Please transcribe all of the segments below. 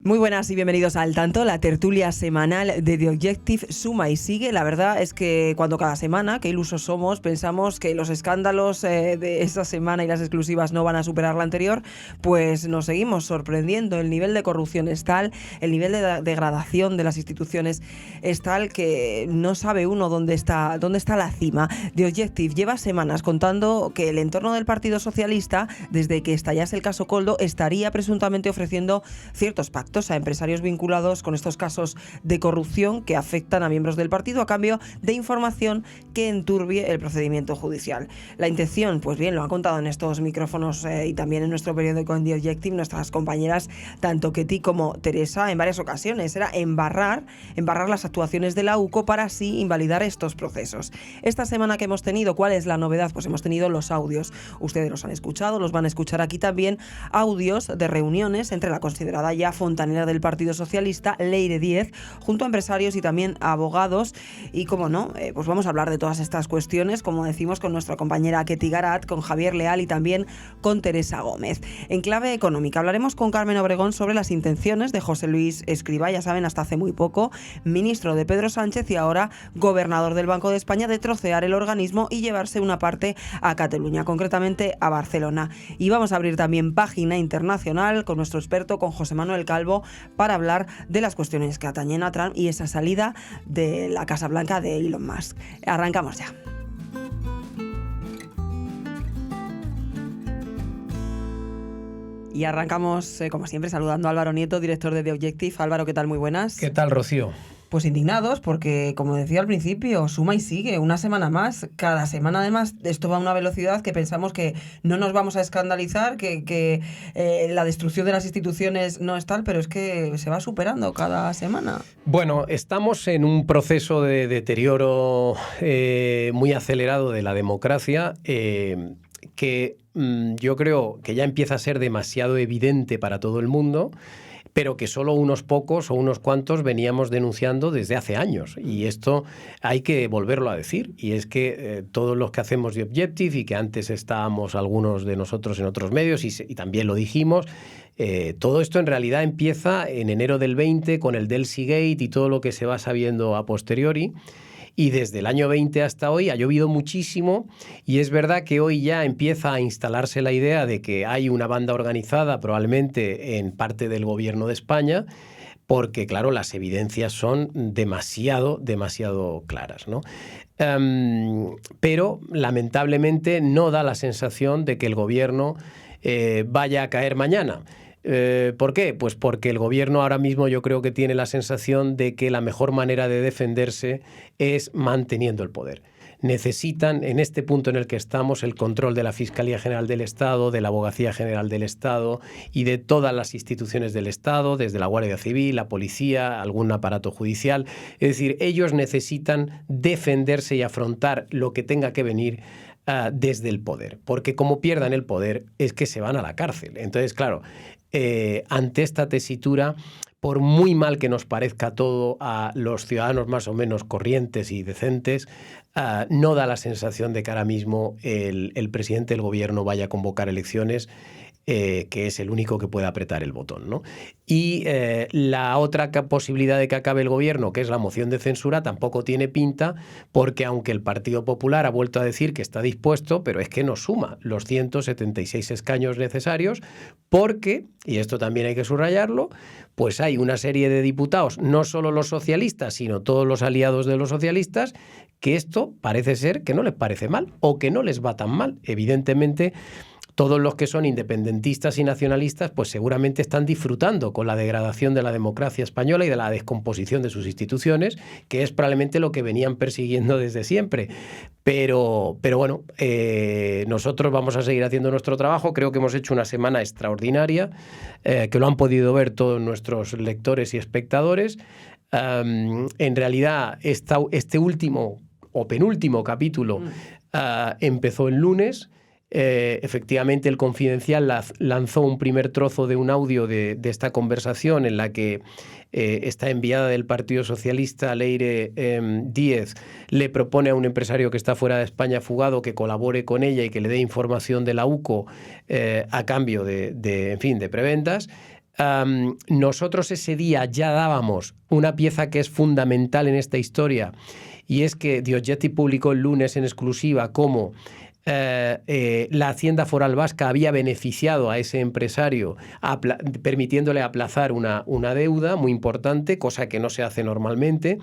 Muy buenas y bienvenidos a Al Tanto, la tertulia semanal de The Objective suma y sigue. La verdad es que cuando cada semana, qué ilusos somos, pensamos que los escándalos de esta semana y las exclusivas no van a superar la anterior, pues nos seguimos sorprendiendo. El nivel de corrupción es tal, el nivel de degradación de las instituciones es tal que no sabe uno dónde está la cima. The Objective lleva semanas contando que el entorno del Partido Socialista, desde que estallase el caso Koldo, estaría presuntamente ofreciendo ciertos pactos a empresarios vinculados con estos casos de corrupción que afectan a miembros del partido a cambio de información que enturbie el procedimiento judicial. La intención, pues bien, lo han contado en estos micrófonos y también en nuestro periódico en The Objective nuestras compañeras, tanto Ketty como Teresa, en varias ocasiones. Era embarrar las actuaciones de la UCO para así invalidar estos procesos. Esta semana que hemos tenido, ¿cuál es la novedad? Pues hemos tenido los audios. Ustedes los han escuchado, los van a escuchar aquí también, audios de reuniones entre la considerada ya fontanera del Partido Socialista, Leire Díez, junto a empresarios y también a abogados. Y como no, pues vamos a hablar de todas estas cuestiones, como decimos, con nuestra compañera Ketty Garat, con Javier Leal y también con Teresa Gómez. En clave económica hablaremos con Carmen Obregón sobre las intenciones de José Luis Escrivá, ya saben, hasta hace muy poco, ministro de Pedro Sánchez y ahora gobernador del Banco de España, de trocear el organismo y llevarse una parte a Cataluña, concretamente a Barcelona. Y vamos a abrir también página internacional con nuestro experto, con José Manuel Calvo, para hablar de las cuestiones que atañen a Trump y esa salida de la Casa Blanca de Elon Musk. Arrancamos ya. Y arrancamos, como siempre, saludando a Álvaro Nieto, director de The Objective. Álvaro, ¿qué tal? Muy buenas. ¿Qué tal, Rocío? Pues indignados porque, como decía al principio, suma y sigue, una semana más. Cada semana, además, esto va a una velocidad que pensamos que no nos vamos a escandalizar, que la destrucción de las instituciones no es tal, pero es que se va superando cada semana. Bueno, estamos en un proceso de deterioro muy acelerado de la democracia que yo creo que ya empieza a ser demasiado evidente para todo el mundo, pero que solo unos pocos o unos cuantos veníamos denunciando desde hace años. Y esto hay que volverlo a decir. Y es que todos los que hacemos The Objective y que antes estábamos algunos de nosotros en otros medios y también lo dijimos, todo esto en realidad empieza en enero del 20 con el Delcy Gate y todo lo que se va sabiendo a posteriori. Y desde el año 20 hasta hoy ha llovido muchísimo y es verdad que hoy ya empieza a instalarse la idea de que hay una banda organizada probablemente en parte del gobierno de España, porque claro, las evidencias son demasiado claras, ¿no? Pero lamentablemente no da la sensación de que el gobierno vaya a caer mañana. ¿Por qué? Pues porque el gobierno ahora mismo yo creo que tiene la sensación de que la mejor manera de defenderse es manteniendo el poder. Necesitan, en este punto en el que estamos, el control de la Fiscalía General del Estado, de la Abogacía General del Estado y de todas las instituciones del Estado, desde la Guardia Civil, la Policía, algún aparato judicial. Es decir, ellos necesitan defenderse y afrontar lo que tenga que venir desde el poder, porque como pierdan el poder es que se van a la cárcel. Entonces, claro, ante esta tesitura, por muy mal que nos parezca todo a los ciudadanos más o menos corrientes y decentes, no da la sensación de que ahora mismo el presidente del gobierno vaya a convocar elecciones, que es el único que puede apretar el botón, ¿no? Y la otra posibilidad de que acabe el gobierno, que es la moción de censura, tampoco tiene pinta, porque aunque el Partido Popular ha vuelto a decir que está dispuesto, pero es que no suma los 176 escaños necesarios, porque, y esto también hay que subrayarlo, pues hay una serie de diputados, no solo los socialistas, sino todos los aliados de los socialistas, que esto parece ser que no les parece mal o que no les va tan mal. Evidentemente, todos los que son independentistas y nacionalistas pues seguramente están disfrutando con la degradación de la democracia española y de la descomposición de sus instituciones, que es probablemente lo que venían persiguiendo desde siempre. Pero bueno, nosotros vamos a seguir haciendo nuestro trabajo. Creo que hemos hecho una semana extraordinaria, que lo han podido ver todos nuestros lectores y espectadores. En realidad, este último o penúltimo capítulo empezó el lunes. Efectivamente, El Confidencial lanzó un primer trozo de un audio de esta conversación en la que esta enviada del Partido Socialista, Leire Díez, le propone a un empresario que está fuera de España fugado que colabore con ella y que le dé información de la UCO a cambio de prebendas. nosotros ese día ya dábamos una pieza que es fundamental en esta historia, y es que The Objective publicó el lunes en exclusiva cómo la Hacienda Foral Vasca había beneficiado a ese empresario permitiéndole aplazar una deuda muy importante, cosa que no se hace normalmente.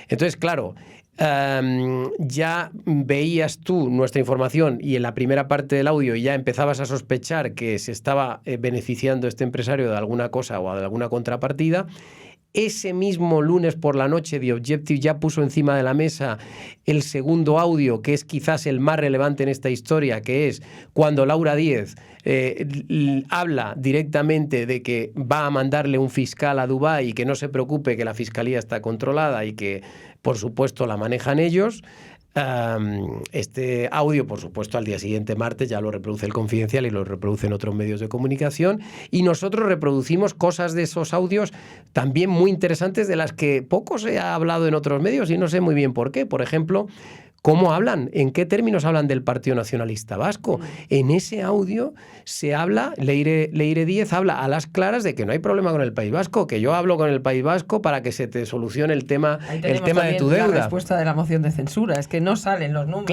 Entonces, claro, ya veías tú nuestra información y en la primera parte del audio ya empezabas a sospechar que se estaba beneficiando este empresario de alguna cosa o de alguna contrapartida. Ese mismo lunes por la noche, The Objective ya puso encima de la mesa el segundo audio, que es quizás el más relevante en esta historia, que es cuando Laura Díez habla directamente de que va a mandarle un fiscal a Dubái y que no se preocupe, que la fiscalía está controlada y que, por supuesto, la manejan ellos. Este audio, por supuesto, al día siguiente, martes, ya lo reproduce el Confidencial y lo reproducen otros medios de comunicación, y nosotros reproducimos cosas de esos audios también muy interesantes, de las que poco se ha hablado en otros medios y no sé muy bien por qué. Por ejemplo, ¿cómo hablan? ¿En qué términos hablan del Partido Nacionalista Vasco? En ese audio se habla, Leire Díez habla a las claras de que no hay problema con el País Vasco, que yo hablo con el País Vasco para que se te solucione el tema de tu deuda. La respuesta de la moción de censura es que no salen los números.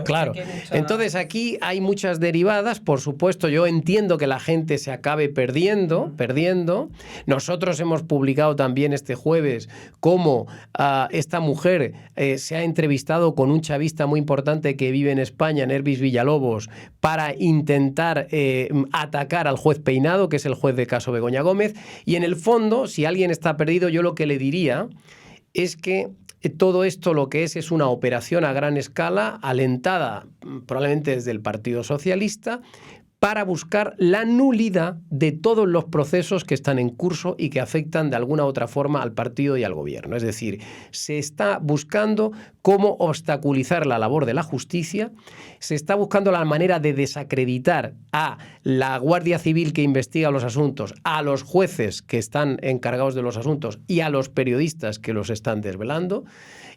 Claro. Entonces aquí hay muchas derivadas. Por supuesto, yo entiendo que la gente se acabe perdiendo. Nosotros hemos publicado también este jueves cómo esta mujer se ha entrevistado con un chavista muy importante que vive en España, Nervis Villalobos, para intentar atacar al juez Peinado, que es el juez de caso Begoña Gómez. Y en el fondo, si alguien está perdido, yo lo que le diría es que todo esto lo que es una operación a gran escala, alentada probablemente desde el Partido Socialista, para buscar la nulidad de todos los procesos que están en curso y que afectan de alguna u otra forma al partido y al gobierno. Es decir, se está buscando cómo obstaculizar la labor de la justicia, se está buscando la manera de desacreditar a la Guardia Civil que investiga los asuntos, a los jueces que están encargados de los asuntos y a los periodistas que los están desvelando.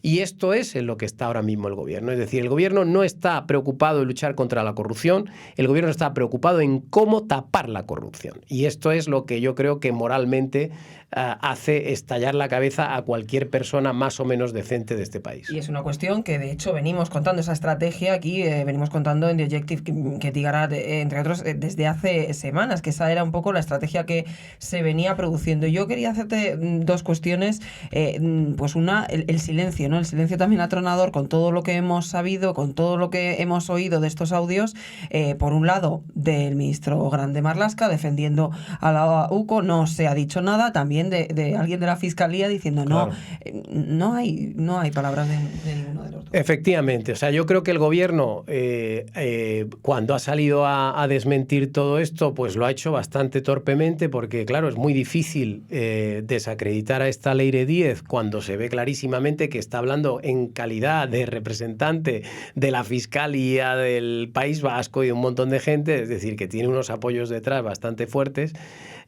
Y esto es en lo que está ahora mismo el gobierno. Es decir, el gobierno no está preocupado en luchar contra la corrupción, el gobierno está preocupado en cómo tapar la corrupción. Y esto es lo que yo creo que moralmente hace estallar la cabeza a cualquier persona más o menos decente de este país. Y es una cuestión que, de hecho, venimos contando esa estrategia aquí, venimos contando en The Objective que Tigarat, entre otros, desde hace semanas, que esa era un poco la estrategia que se venía produciendo. Yo quería hacerte dos cuestiones. Pues una, el silencio, ¿no? El silencio también atronador con todo lo que hemos sabido, con todo lo que hemos oído de estos audios, por un lado, del ministro Grande Marlaska defendiendo a la UCO, no se ha dicho nada, también de alguien de la Fiscalía diciendo claro. no hay palabras de ninguno de los dos. Efectivamente, o sea, yo creo que el gobierno cuando ha salido a desmentir todo esto, pues lo ha hecho bastante torpemente, porque claro, es muy difícil desacreditar a esta Leire Díez cuando se ve clarísimamente que está hablando en calidad de representante de la Fiscalía del País Vasco y de un montón de gente, es decir, que tiene unos apoyos detrás bastante fuertes.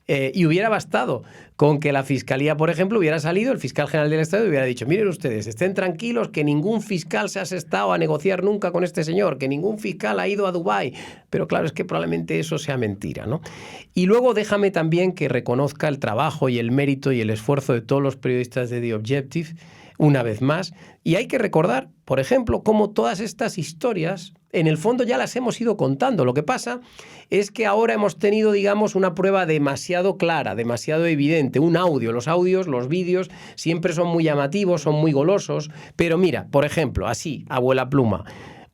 Y hubiera bastado con que la Fiscalía, por ejemplo, hubiera salido, el fiscal general del Estado hubiera dicho: miren ustedes, estén tranquilos, que ningún fiscal se ha asestado a negociar nunca con este señor, que ningún fiscal ha ido a Dubái. Pero claro, es que probablemente eso sea mentira, ¿no? Y luego déjame también que reconozca el trabajo y el mérito y el esfuerzo de todos los periodistas de The Objective, una vez más. Y hay que recordar, por ejemplo, cómo todas estas historias, en el fondo ya las hemos ido contando. Lo que pasa es que ahora hemos tenido, digamos, una prueba demasiado clara, demasiado evidente, un audio. Los audios, los vídeos, siempre son muy llamativos, son muy golosos. Pero mira, por ejemplo, así, abuela pluma,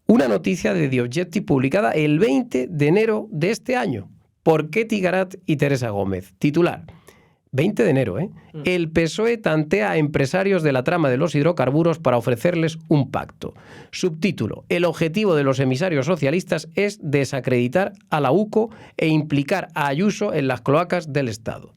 una noticia de The Objective publicada el 20 de enero de este año por Ketty Garat y Teresa Gómez. Titular: 20 de enero, ¿eh? El PSOE tantea a empresarios de la trama de los hidrocarburos para ofrecerles un pacto. Subtítulo: el objetivo de los emisarios socialistas es desacreditar a la UCO e implicar a Ayuso en las cloacas del Estado.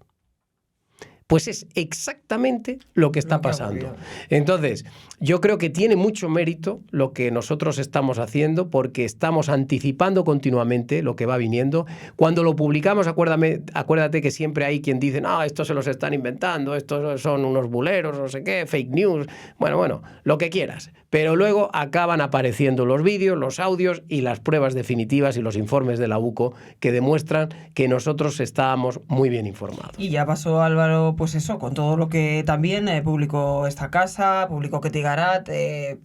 Pues es exactamente lo que está pasando. Entonces, yo creo que tiene mucho mérito lo que nosotros estamos haciendo, porque estamos anticipando continuamente lo que va viniendo. Cuando lo publicamos, acuérdate que siempre hay quien dice, no, estos se los están inventando, estos son unos buleros, no sé qué, fake news, bueno, lo que quieras. Pero luego acaban apareciendo los vídeos, los audios y las pruebas definitivas y los informes de la UCO que demuestran que nosotros estábamos muy bien informados. Y ya pasó, Álvaro, pues eso, con todo lo que también publicó esta casa, publicó Ketty Garat,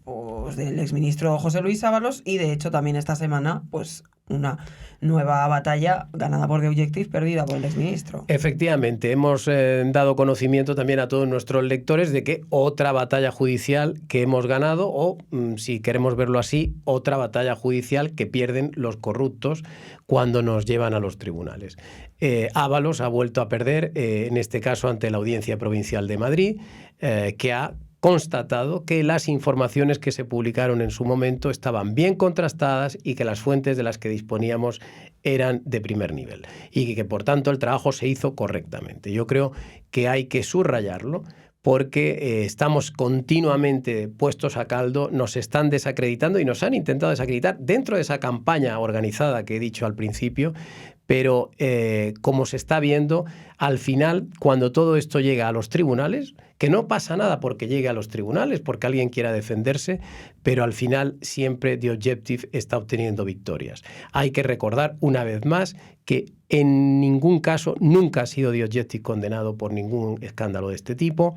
pues del exministro José Luis Ábalos, y de hecho también esta semana, pues una nueva batalla ganada por The Objective, perdida por el exministro. Efectivamente, hemos dado conocimiento también a todos nuestros lectores de que otra batalla judicial que hemos ganado, o si queremos verlo así, otra batalla judicial que pierden los corruptos cuando nos llevan a los tribunales. Ábalos ha vuelto a perder, en este caso ante la Audiencia Provincial de Madrid, que ha constatado que las informaciones que se publicaron en su momento estaban bien contrastadas y que las fuentes de las que disponíamos eran de primer nivel y que por tanto el trabajo se hizo correctamente. Yo creo que hay que subrayarlo, porque estamos continuamente puestos a caldo, nos están desacreditando y nos han intentado desacreditar dentro de esa campaña organizada que he dicho al principio, pero como se está viendo, al final, cuando todo esto llega a los tribunales, que no pasa nada porque llegue a los tribunales, porque alguien quiera defenderse, pero al final siempre The Objective está obteniendo victorias. Hay que recordar una vez más que en ningún caso nunca ha sido The Objective condenado por ningún escándalo de este tipo.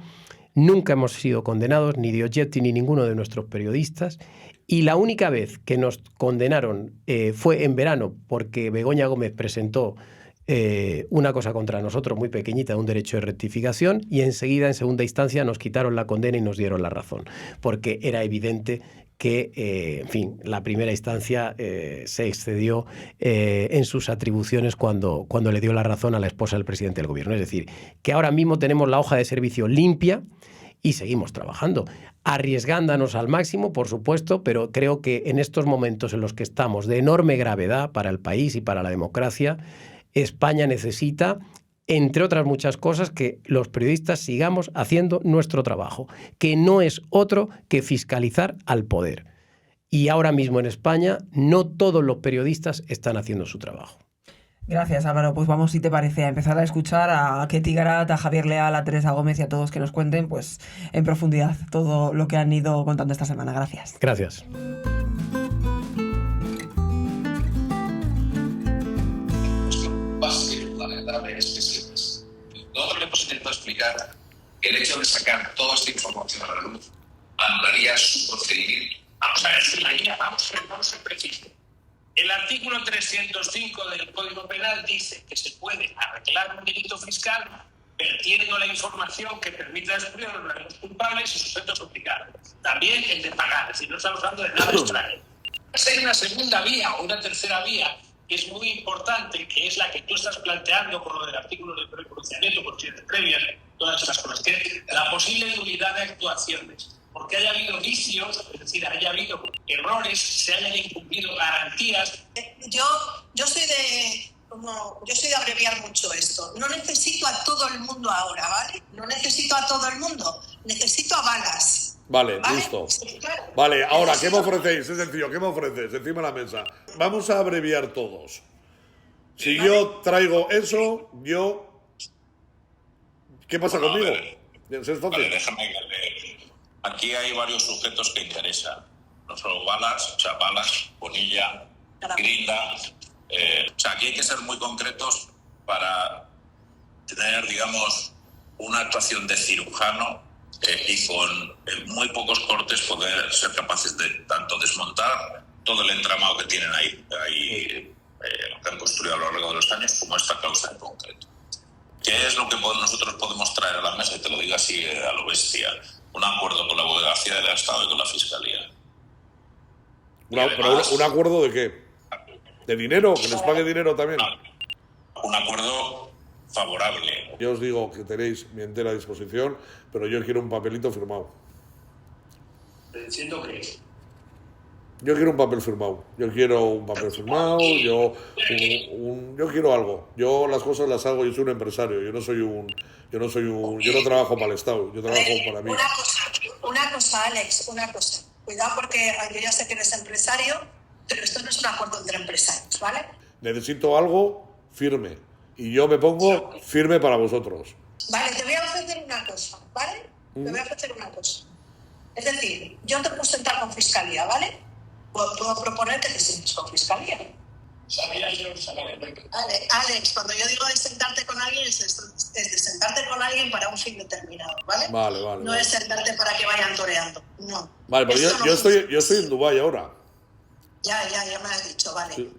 Nunca hemos sido condenados, ni The Objective ni ninguno de nuestros periodistas. Y la única vez que nos condenaron fue en verano, porque Begoña Gómez presentó una cosa contra nosotros muy pequeñita, un derecho de rectificación, y enseguida, en segunda instancia, nos quitaron la condena y nos dieron la razón, porque era evidente que, en fin, la primera instancia se excedió en sus atribuciones cuando le dio la razón a la esposa del presidente del gobierno. Es decir, que ahora mismo tenemos la hoja de servicio limpia y seguimos trabajando, arriesgándonos al máximo, por supuesto, pero creo que en estos momentos en los que estamos de enorme gravedad para el país y para la democracia, España necesita, entre otras muchas cosas, que los periodistas sigamos haciendo nuestro trabajo, que no es otro que fiscalizar al poder. Y ahora mismo en España no todos los periodistas están haciendo su trabajo. Gracias, Álvaro. Pues vamos, si te parece, a empezar a escuchar a Ketty Garat, a Javier Leal, a Teresa Gómez y a todos que nos cuenten pues en profundidad todo lo que han ido contando esta semana. Gracias. Gracias. Nosotros le hemos intentado explicar que el hecho de sacar toda esta información a la luz anularía su procedimiento. Vamos a ver, vamos a ser precisos. El artículo 305 del Código Penal dice que se puede arreglar un delito fiscal vertiendo la información que permita descubrir a los verdaderos culpables y sujetos obligados. También el de pagar, es decir, no estamos hablando de nada extraño. Hay una segunda vía o una tercera vía que es muy importante, que es la que tú estás planteando con lo del artículo de pronunciamiento, cuestiones previas, todas estas cosas, que es la posible nulidad de actuaciones. Porque haya habido vicios, es decir, haya habido errores, se hayan incumplido garantías. Yo soy de abreviar mucho esto. No necesito a todo el mundo ahora, ¿vale? No necesito a todo el mundo, necesito a balas. Vale, listo. Sí, claro. Vale, ahora, ¿qué me ofrecéis? Es sencillo, ¿qué me ofreces? Encima de la mesa. Vamos a abreviar todos. Si yo traigo eso, ¿qué pasa conmigo? Vale, déjame que le... Aquí hay varios sujetos que interesan. No solo balas, Bonilla, Grinda. Aquí hay que ser muy concretos para tener, digamos, una actuación de cirujano y con muy pocos cortes poder ser capaces de tanto desmontar todo el entramado que tienen ahí que han construido a lo largo de los años, como esta causa en concreto. ¿Qué es lo que nosotros podemos traer a la mesa? Y te lo digo así a lo bestia. Un acuerdo con la Abogacía del Estado y con la Fiscalía. ¿Pero un acuerdo de qué? ¿De dinero? ¿Que les pague dinero también? Un acuerdo favorable. Yo os digo que tenéis mi entera disposición, pero yo quiero un papelito firmado. Diciendo que Yo quiero un papel firmado. Yo quiero un papel firmado. Yo quiero algo. Yo las cosas las hago. Yo soy un empresario. Yo no trabajo para el Estado. Yo trabajo para mí. Una cosa, Alex, una cosa. Cuidado porque yo ya sé que eres empresario, pero esto no es un acuerdo entre empresarios, ¿vale? Necesito algo firme. Y yo me pongo firme para vosotros. Vale, te voy a ofrecer una cosa, ¿vale? Te voy a ofrecer una cosa. Es decir, yo te puedo sentar con fiscalía, ¿vale? Puedo proponer que te sientes con fiscalía. Alex, cuando yo digo de sentarte con alguien, es de sentarte con alguien para un fin determinado, ¿vale? Vale. No es sentarte para que vayan toreando, no. Vale, pero yo estoy en Dubái ahora. Ya me has dicho, vale. Sí.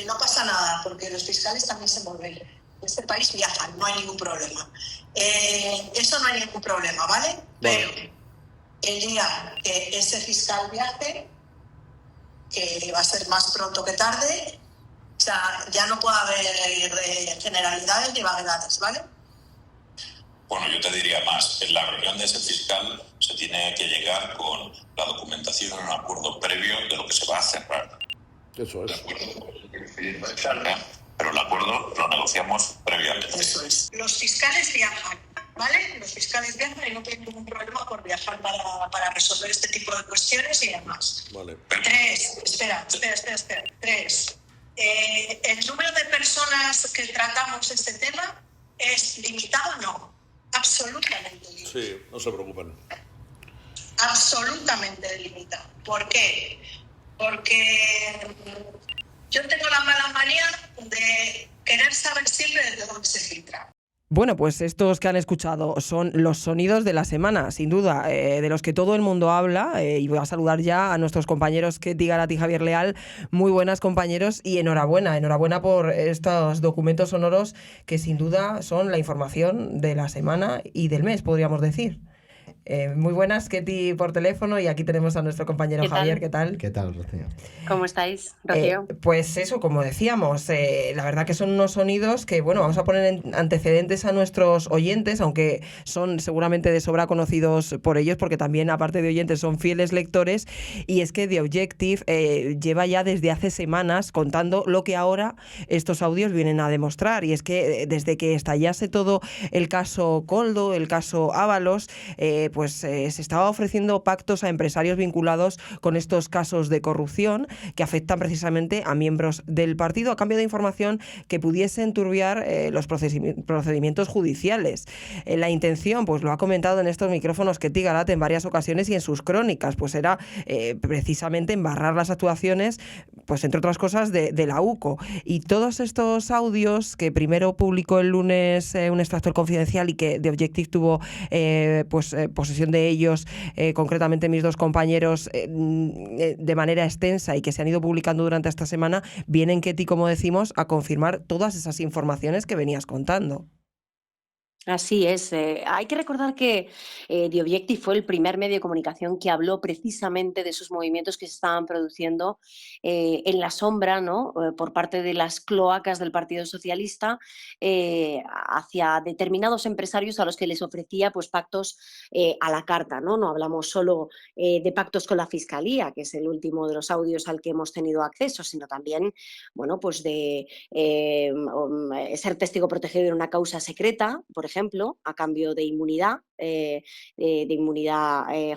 No pasa nada, porque los fiscales también se mueven. En este país viajan, no hay ningún problema. Eso no hay ningún problema, ¿vale? Pero el día que ese fiscal viaje, que va a ser más pronto que tarde, o sea, ya no puede haber generalidades ni vaguedades, ¿vale? Bueno, yo te diría más. En la reunión de ese fiscal se tiene que llegar con la documentación en un acuerdo previo de lo que se va a cerrar. Eso es. ¿De acuerdo? Pero el acuerdo lo negociamos previamente. Eso es. Los fiscales viajan, ¿vale? Los fiscales viajan y no tienen ningún problema por viajar para resolver este tipo de cuestiones y demás. Vale. 3, espera. 3. ¿El número de personas que tratamos este tema es limitado? No. Absolutamente limitado. Sí, no se preocupen. Absolutamente limitado. ¿Por qué? Porque yo tengo la mala manía de querer saber siempre desde dónde se filtra. Bueno, pues estos que han escuchado son los sonidos de la semana, sin duda, de los que todo el mundo habla. Y voy a saludar ya a nuestros compañeros Ketty Garat y Javier Leal. Muy buenas, compañeros, y enhorabuena por estos documentos sonoros que sin duda son la información de la semana y del mes, podríamos decir. Muy buenas, Ketty, por teléfono, y aquí tenemos a nuestro compañero Javier. ¿Qué tal? ¿Qué tal, Rocío? ¿Cómo estáis, Rocío? Pues eso, como decíamos, la verdad que son unos sonidos que, bueno, vamos a poner en antecedentes a nuestros oyentes, aunque son seguramente de sobra conocidos por ellos, porque también, aparte de oyentes, son fieles lectores, y es que The Objective lleva ya desde hace semanas contando lo que ahora estos audios vienen a demostrar, y es que desde que estallase todo el caso Koldo, el caso Ábalos, se estaba ofreciendo pactos a empresarios vinculados con estos casos de corrupción que afectan precisamente a miembros del partido a cambio de información que pudiese enturbiar los procedimientos judiciales. La intención, pues lo ha comentado en estos micrófonos Ketty Garat en varias ocasiones y en sus crónicas, pues era precisamente embarrar las actuaciones, pues entre otras cosas, de la UCO. Y todos estos audios que primero publicó el lunes un extracto del Confidencial y que The Objective tuvo posesión de ellos, concretamente mis dos compañeros, de manera extensa, y que se han ido publicando durante esta semana, vienen, Ketty, como decimos, a confirmar todas esas informaciones que venías contando. Así es. Hay que recordar que The Objective fue el primer medio de comunicación que habló precisamente de esos movimientos que se estaban produciendo en la sombra, ¿no? Por parte de las cloacas del Partido Socialista hacia determinados empresarios a los que les ofrecía pues pactos a la carta, ¿no? No hablamos solo de pactos con la Fiscalía, que es el último de los audios al que hemos tenido acceso, sino también, bueno, pues de ser testigo protegido en una causa secreta, por ejemplo, a cambio de inmunidad,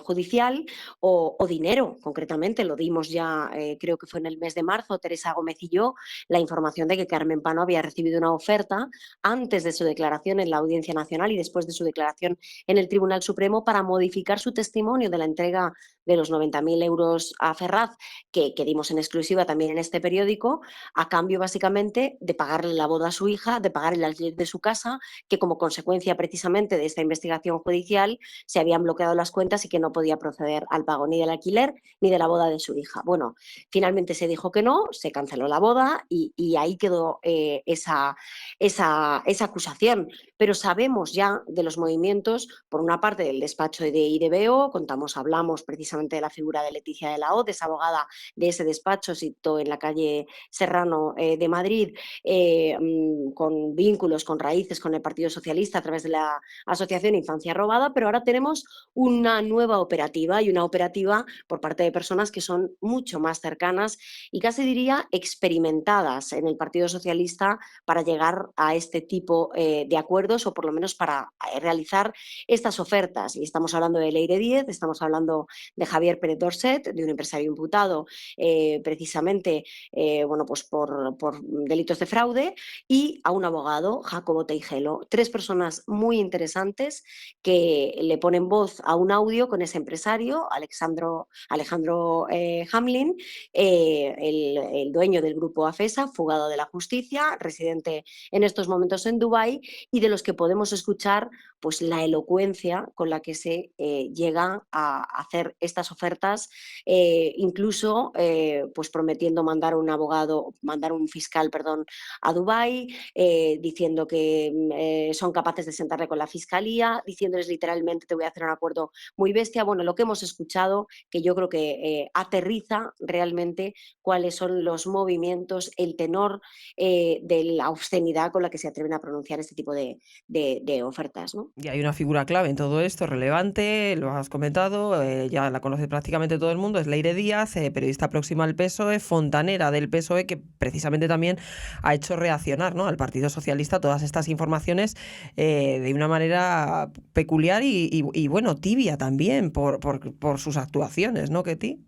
judicial o dinero. Concretamente, lo dimos ya, creo que fue en el mes de marzo, Teresa Gómez y yo, la información de que Carmen Pano había recibido una oferta antes de su declaración en la Audiencia Nacional y después de su declaración en el Tribunal Supremo para modificar su testimonio de la entrega de los 90.000 euros a Ferraz, que dimos en exclusiva también en este periódico, a cambio básicamente de pagarle la boda a su hija, de pagar el alquiler de su casa, que como consecuencia precisamente de esta investigación judicial se habían bloqueado las cuentas y que no podía proceder al pago ni del alquiler ni de la boda de su hija. Bueno, finalmente se dijo que no, se canceló la boda y ahí quedó esa acusación. Pero sabemos ya de los movimientos, por una parte del despacho de IDBO, hablamos precisamente de la figura de Leticia de la Hoz, esa abogada de ese despacho situado en la calle Serrano de Madrid, con vínculos, con raíces con el Partido Socialista a través de la Asociación Infancia Roca, aprobada, pero ahora tenemos una nueva operativa y una operativa por parte de personas que son mucho más cercanas y casi diría experimentadas en el Partido Socialista para llegar a este tipo de acuerdos o por lo menos para realizar estas ofertas. Y estamos hablando de Leire Díez, estamos hablando de Javier Pérez Dorset, de un empresario imputado precisamente bueno, pues por delitos de fraude, y a un abogado, Jacobo Teijelo. Tres personas muy interesantes que le ponen voz a un audio con ese empresario, Alejandro Hamlin, el dueño del grupo AFESA, fugado de la justicia, residente en estos momentos en Dubái, y de los que podemos escuchar pues la elocuencia con la que se llega a hacer estas ofertas, incluso pues prometiendo mandar un fiscal, perdón, a Dubái, diciendo que son capaces de sentarle con la fiscalía, diciéndoles literalmente te voy a hacer un acuerdo muy bestia. Bueno, lo que hemos escuchado, que yo creo que aterriza realmente cuáles son los movimientos, el tenor de la obscenidad con la que se atreven a pronunciar este tipo de ofertas, ¿no? Y hay una figura clave en todo esto, relevante, lo has comentado, ya la conoce prácticamente todo el mundo, es Leire Díaz, periodista próxima al PSOE, fontanera del PSOE, que precisamente también ha hecho reaccionar, ¿no?, al Partido Socialista todas estas informaciones de una manera peculiar y, bueno, tibia también por sus actuaciones, ¿no, Ketty?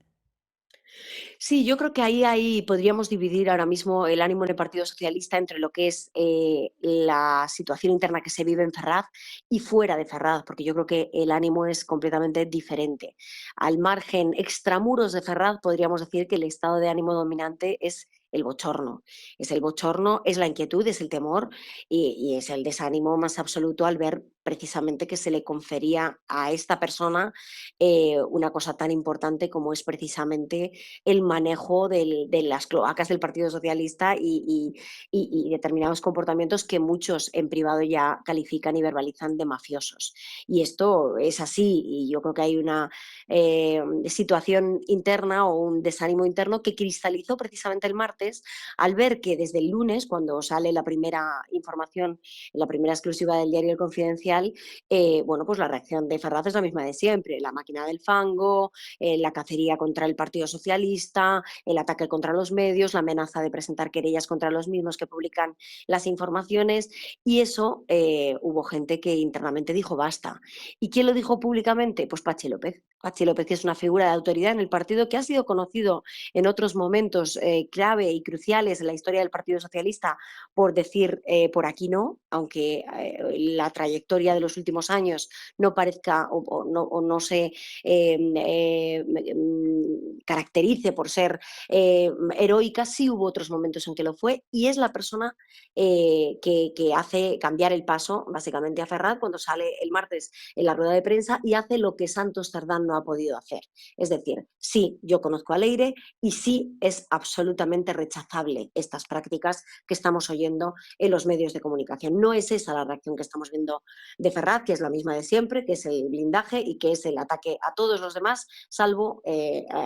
Sí, yo creo que ahí podríamos dividir ahora mismo el ánimo en el Partido Socialista entre lo que es la situación interna que se vive en Ferraz y fuera de Ferraz, porque yo creo que el ánimo es completamente diferente. Al margen, extramuros de Ferraz, podríamos decir que el estado de ánimo dominante es el bochorno. Es el bochorno, es la inquietud, es el temor y es el desánimo más absoluto al ver precisamente que se le confería a esta persona una cosa tan importante como es precisamente el manejo de las cloacas del Partido Socialista y determinados comportamientos que muchos en privado ya califican y verbalizan de mafiosos. Y esto es así y yo creo que hay una situación interna o un desánimo interno que cristalizó precisamente el martes al ver que desde el lunes, cuando sale la primera información, la primera exclusiva del diario El Confidencial, bueno, pues la reacción de Ferraz es la misma de siempre, la máquina del fango, la cacería contra el Partido Socialista, el ataque contra los medios, la amenaza de presentar querellas contra los mismos que publican las informaciones y eso hubo gente que internamente dijo basta. ¿Y quién lo dijo públicamente? Pues Pachi López. Pachi López, que es una figura de autoridad en el partido que ha sido conocido en otros momentos clave y cruciales en la historia del Partido Socialista por decir por aquí no, aunque la trayectoria de los últimos años no parezca o no se caracterice por ser heroica, sí hubo otros momentos en que lo fue y es la persona que hace cambiar el paso básicamente a Ferraz cuando sale el martes en la rueda de prensa y hace lo que Santos Cerdán no ha podido hacer. Es decir, sí, yo conozco a Leire y sí es absolutamente rechazable estas prácticas que estamos oyendo en los medios de comunicación. No es esa la reacción que estamos viendo de Ferraz, que es la misma de siempre, que es el blindaje y que es el ataque a todos los demás, salvo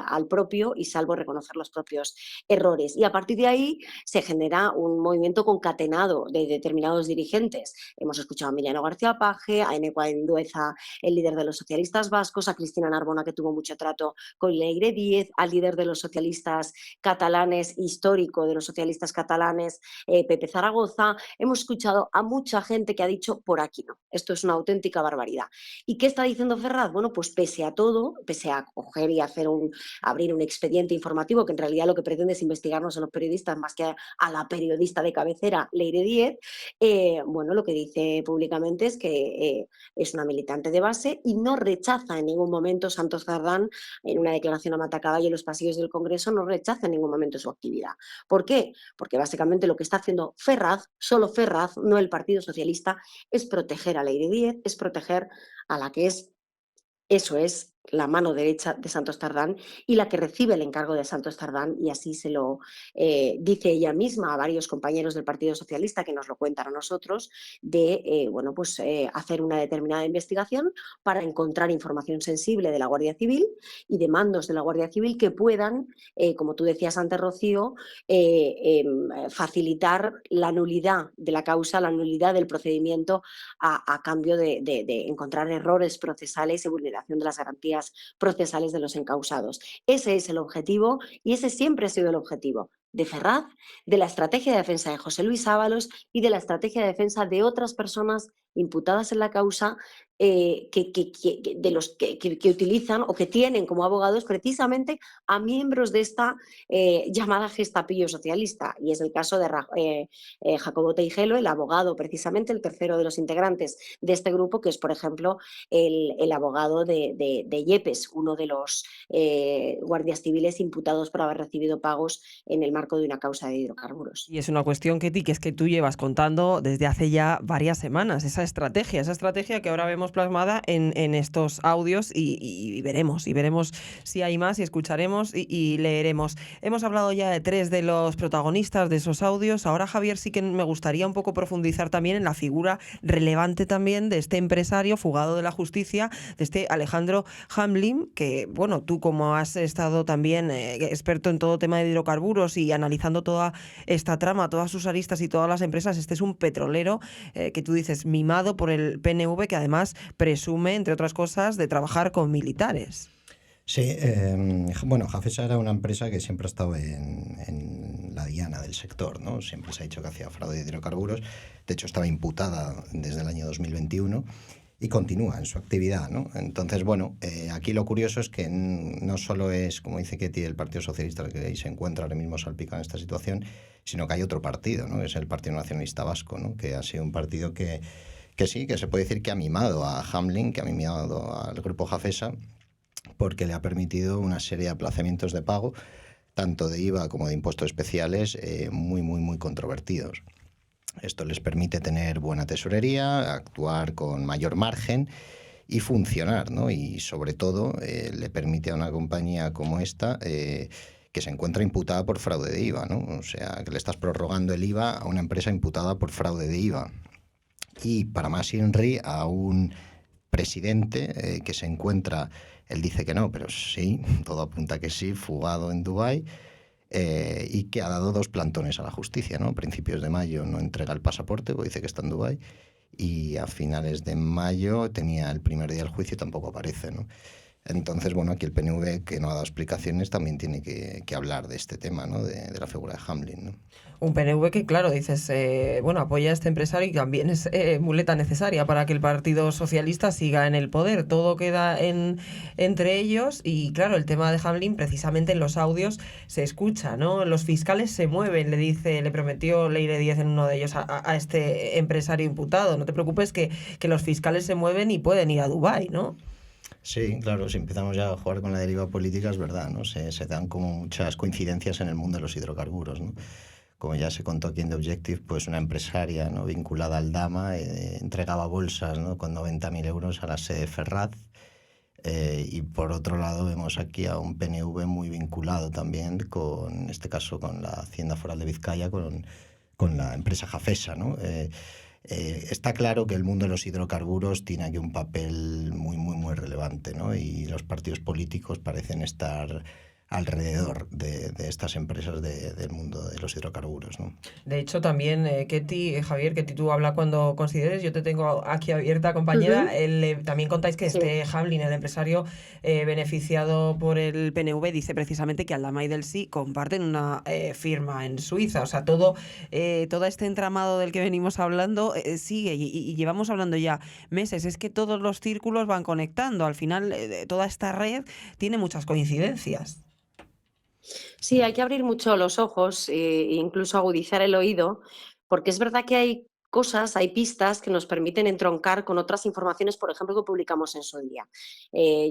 al propio y salvo reconocer los propios errores. Y a partir de ahí se genera un movimiento concatenado de determinados dirigentes. Hemos escuchado a Emiliano García Paje, a Eneco Andueza, el líder de los socialistas vascos, a Cristina Narbona, que tuvo mucho trato con Leire Díez, al líder de los socialistas catalanes, histórico de los socialistas catalanes, Pepe Zaragoza. Hemos escuchado a mucha gente que ha dicho por aquí no. Esto es una auténtica barbaridad. ¿Y qué está diciendo Ferraz? Bueno, pues pese a todo, pese a coger y abrir un expediente informativo que en realidad lo que pretende es investigarnos a los periodistas más que a la periodista de cabecera, Leire Díez, bueno, lo que dice públicamente es que es una militante de base y no rechaza en ningún momento Santos Cerdán en una declaración a matacaballo en los pasillos del Congreso, no rechaza en ningún momento su actividad. ¿Por qué? Porque básicamente lo que está haciendo Ferraz, solo Ferraz, no el Partido Socialista, es proteger a Leire Díez, es proteger a la que es, eso es, la mano derecha de Santos Tardán y la que recibe el encargo de Santos Tardán, y así se lo dice ella misma a varios compañeros del Partido Socialista que nos lo cuentan a nosotros, de hacer una determinada investigación para encontrar información sensible de la Guardia Civil y de mandos de la Guardia Civil que puedan, como tú decías antes, Rocío, facilitar la nulidad de la causa, la nulidad del procedimiento a cambio de encontrar errores procesales y vulneración de las garantías procesales de los encausados. Ese es el objetivo y ese siempre ha sido el objetivo de Ferraz, de la estrategia de defensa de José Luis Ábalos y de la estrategia de defensa de otras personas imputadas en la causa de los que utilizan o que tienen como abogados precisamente a miembros de esta llamada Gestapillo socialista. Y es el caso de Jacobo Teijelo, el abogado precisamente, el tercero de los integrantes de este grupo, que es, por ejemplo, el abogado de Yepes, uno de los guardias civiles imputados por haber recibido pagos en el marco de una causa de hidrocarburos. Y es una cuestión, Ketty, que es que tú llevas contando desde hace ya varias semanas, esa estrategia que ahora vemos plasmada en estos audios y veremos si hay más y escucharemos y leeremos. Hemos hablado ya de 3 de los protagonistas de esos audios. Ahora, Javier, sí que me gustaría un poco profundizar también en la figura relevante también de este empresario fugado de la justicia, de este Alejandro Hamblin, que, bueno, tú como has estado también experto en todo tema de hidrocarburos y analizando toda esta trama, todas sus aristas y todas las empresas, este es un petrolero que tú dices mimado por el PNV, que además presume, entre otras cosas, de trabajar con militares. Sí, Jafesa era una empresa que siempre ha estado en la diana del sector, ¿no? Siempre se ha dicho que hacía fraude de hidrocarburos. De hecho, estaba imputada desde el año 2021 y continúa en su actividad, ¿no? Entonces, aquí lo curioso es que no solo es, como dice Ketty, el Partido Socialista el que ahí se encuentra ahora mismo salpicado en esta situación, sino que hay otro partido, ¿no? Que es el Partido Nacionalista Vasco, ¿no? Que ha sido un partido que sí, que se puede decir que ha mimado a Hamblin, que ha mimado al grupo Jafesa, porque le ha permitido una serie de aplazamientos de pago, tanto de IVA como de impuestos especiales, muy controvertidos. Esto les permite tener buena tesorería, actuar con mayor margen y funcionar, ¿no? Y sobre todo le permite a una compañía como esta que se encuentra imputada por fraude de IVA, ¿no? O sea, que le estás prorrogando el IVA a una empresa imputada por fraude de IVA. Y para más INRI, a un presidente que se encuentra, él dice que no, pero sí, todo apunta que sí, fugado en Dubái, y que ha dado 2 plantones a la justicia, ¿no? A principios de mayo no entrega el pasaporte, porque dice que está en Dubái, y a finales de mayo tenía el primer día del juicio y tampoco aparece, ¿no? Entonces, aquí el PNV, que no ha dado explicaciones, también tiene que hablar de este tema, ¿no? De la figura de Hamblin, ¿no? Un PNV que, claro, dices, apoya a este empresario y también es muleta necesaria para que el Partido Socialista siga en el poder. Todo queda entre ellos y, claro, el tema de Hamblin, precisamente en los audios se escucha, ¿no? Los fiscales se mueven, le prometió Leire Díez en uno de ellos a este empresario imputado. No te preocupes que los fiscales se mueven y pueden ir a Dubái, ¿no? Sí, claro, si empezamos ya a jugar con la deriva política es verdad, ¿no? Se dan como muchas coincidencias en el mundo de los hidrocarburos, ¿no? Como ya se contó aquí en The Objective, pues una empresaria, ¿no?, vinculada al Dama entregaba bolsas, ¿no?, con 90.000 euros a la sede Ferraz. Y por otro lado vemos aquí a un PNV muy vinculado también en este caso con la Hacienda Foral de Vizcaya, con la empresa Jafesa, ¿no? Está claro que el mundo de los hidrocarburos tiene aquí un papel muy relevante, ¿no? Y los partidos políticos parecen estar alrededor de estas empresas del mundo de los hidrocarburos, ¿no? De hecho, también, Ketty, Javier, Ketty, tú habla cuando consideres, yo te tengo aquí abierta, compañera. También contáis que este Hamblin, el empresario beneficiado por el PNV, dice precisamente que Aldama y Delcy comparten una firma en Suiza. O sea, todo este entramado del que venimos hablando sigue y llevamos hablando ya meses. Es que todos los círculos van conectando. Al final, toda esta red tiene muchas coincidencias. Sí, hay que abrir mucho los ojos e incluso agudizar el oído, porque es verdad que hay cosas, hay pistas que nos permiten entroncar con otras informaciones, por ejemplo, que publicamos en su día.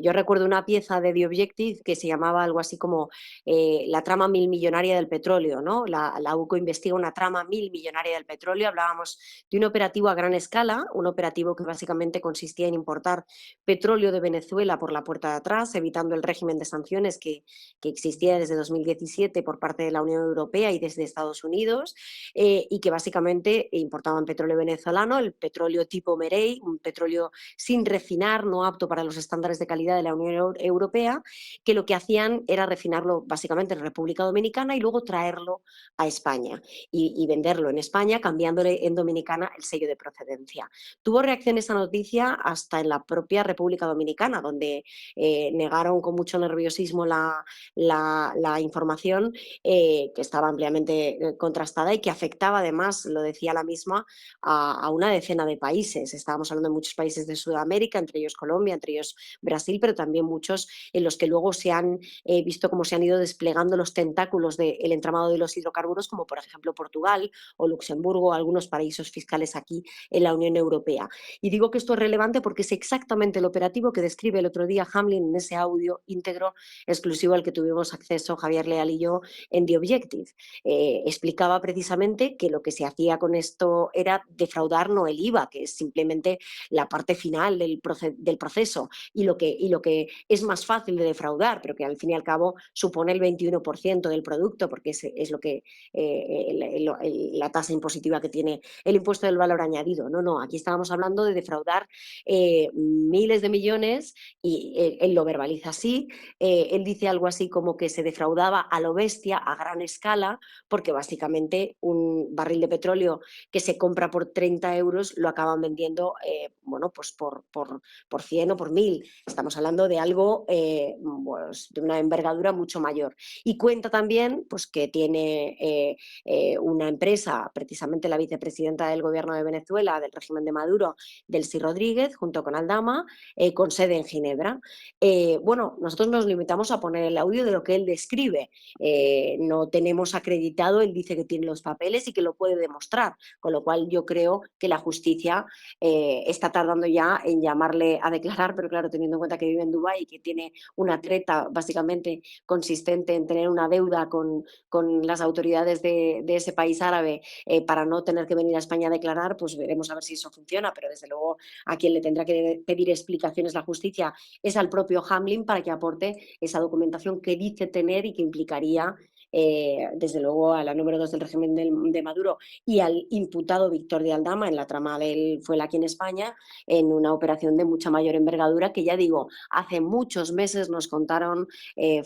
Yo recuerdo una pieza de The Objective que se llamaba algo así como la trama milmillonaria del petróleo, ¿no? La UCO investiga una trama milmillonaria del petróleo. Hablábamos de un operativo a gran escala, un operativo que básicamente consistía en importar petróleo de Venezuela por la puerta de atrás, evitando el régimen de sanciones que existía desde 2017 por parte de la Unión Europea y desde Estados Unidos, y que básicamente importaban petróleo venezolano, el petróleo tipo Merey, un petróleo sin refinar, no apto para los estándares de calidad de la Unión Europea, que lo que hacían era refinarlo básicamente en República Dominicana y luego traerlo a España y venderlo en España, cambiándole en Dominicana el sello de procedencia. Tuvo reacción esa noticia hasta en la propia República Dominicana, donde negaron con mucho nerviosismo la información, que estaba ampliamente contrastada y que afectaba además, lo decía la misma, a una decena de países. Estábamos hablando de muchos países de Sudamérica, entre ellos Colombia, entre ellos Brasil, pero también muchos en los que luego se han visto cómo se han ido desplegando los tentáculos del entramado de los hidrocarburos, como por ejemplo Portugal o Luxemburgo, algunos paraísos fiscales aquí en la Unión Europea. Y digo que esto es relevante porque es exactamente el operativo que describe el otro día Hamlin en ese audio íntegro exclusivo al que tuvimos acceso Javier Leal y yo en The Objective. Explicaba precisamente que lo que se hacía con esto era defraudar no el IVA, que es simplemente la parte final del proceso, y lo que es más fácil de defraudar, pero que al fin y al cabo supone el 21% del producto, porque es lo que la tasa impositiva que tiene el impuesto del valor añadido. No, aquí estábamos hablando de defraudar miles de millones, y él lo verbaliza así. Él dice algo así como que se defraudaba a lo bestia, a gran escala, porque básicamente un barril de petróleo que se compra por 30 euros lo acaban vendiendo pues por 100 o por 1000. Estamos hablando de algo pues de una envergadura mucho mayor. Y cuenta también pues que tiene una empresa, precisamente la vicepresidenta del gobierno de Venezuela, del régimen de Maduro, Delcy Rodríguez, junto con Aldama, con sede en Ginebra. Nosotros nos limitamos a poner el audio de lo que él describe. No tenemos acreditado, él dice que tiene los papeles y que lo puede demostrar, con lo cual yo creo que la justicia está tardando ya en llamarle a declarar, pero claro, teniendo en cuenta que vive en Dubái y que tiene una treta básicamente consistente en tener una deuda con las autoridades de ese país árabe para no tener que venir a España a declarar, pues veremos a ver si eso funciona, pero desde luego a quien le tendrá que pedir explicaciones la justicia es al propio Hamlin para que aporte esa documentación que dice tener y que implicaría desde luego a la número 2 del régimen de Maduro y al imputado Víctor de Aldama en la trama del Fuel aquí en España, en una operación de mucha mayor envergadura que, ya digo, hace muchos meses nos contaron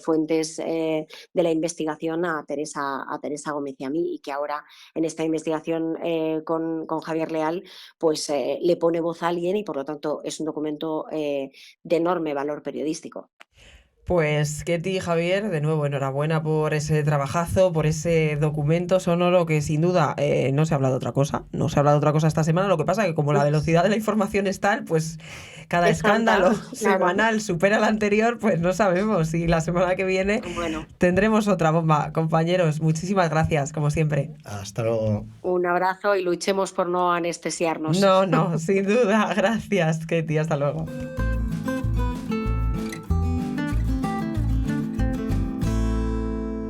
fuentes de la investigación a Teresa Gómez y a mí, y que ahora en esta investigación con Javier Leal pues le pone voz a alguien, y por lo tanto es un documento de enorme valor periodístico. Pues Ketty, Javier, de nuevo enhorabuena por ese trabajazo, por ese documento sonoro que sin duda no se ha hablado de otra cosa. No se ha hablado de otra cosa esta semana. Lo que pasa es que como la velocidad de la información es tal, pues cada escándalo semanal supera al anterior, pues no sabemos si la semana que viene tendremos otra bomba. Compañeros, muchísimas gracias, como siempre. Hasta luego. Un abrazo y luchemos por no anestesiarnos. No, sin duda. Gracias, Ketty. Hasta luego.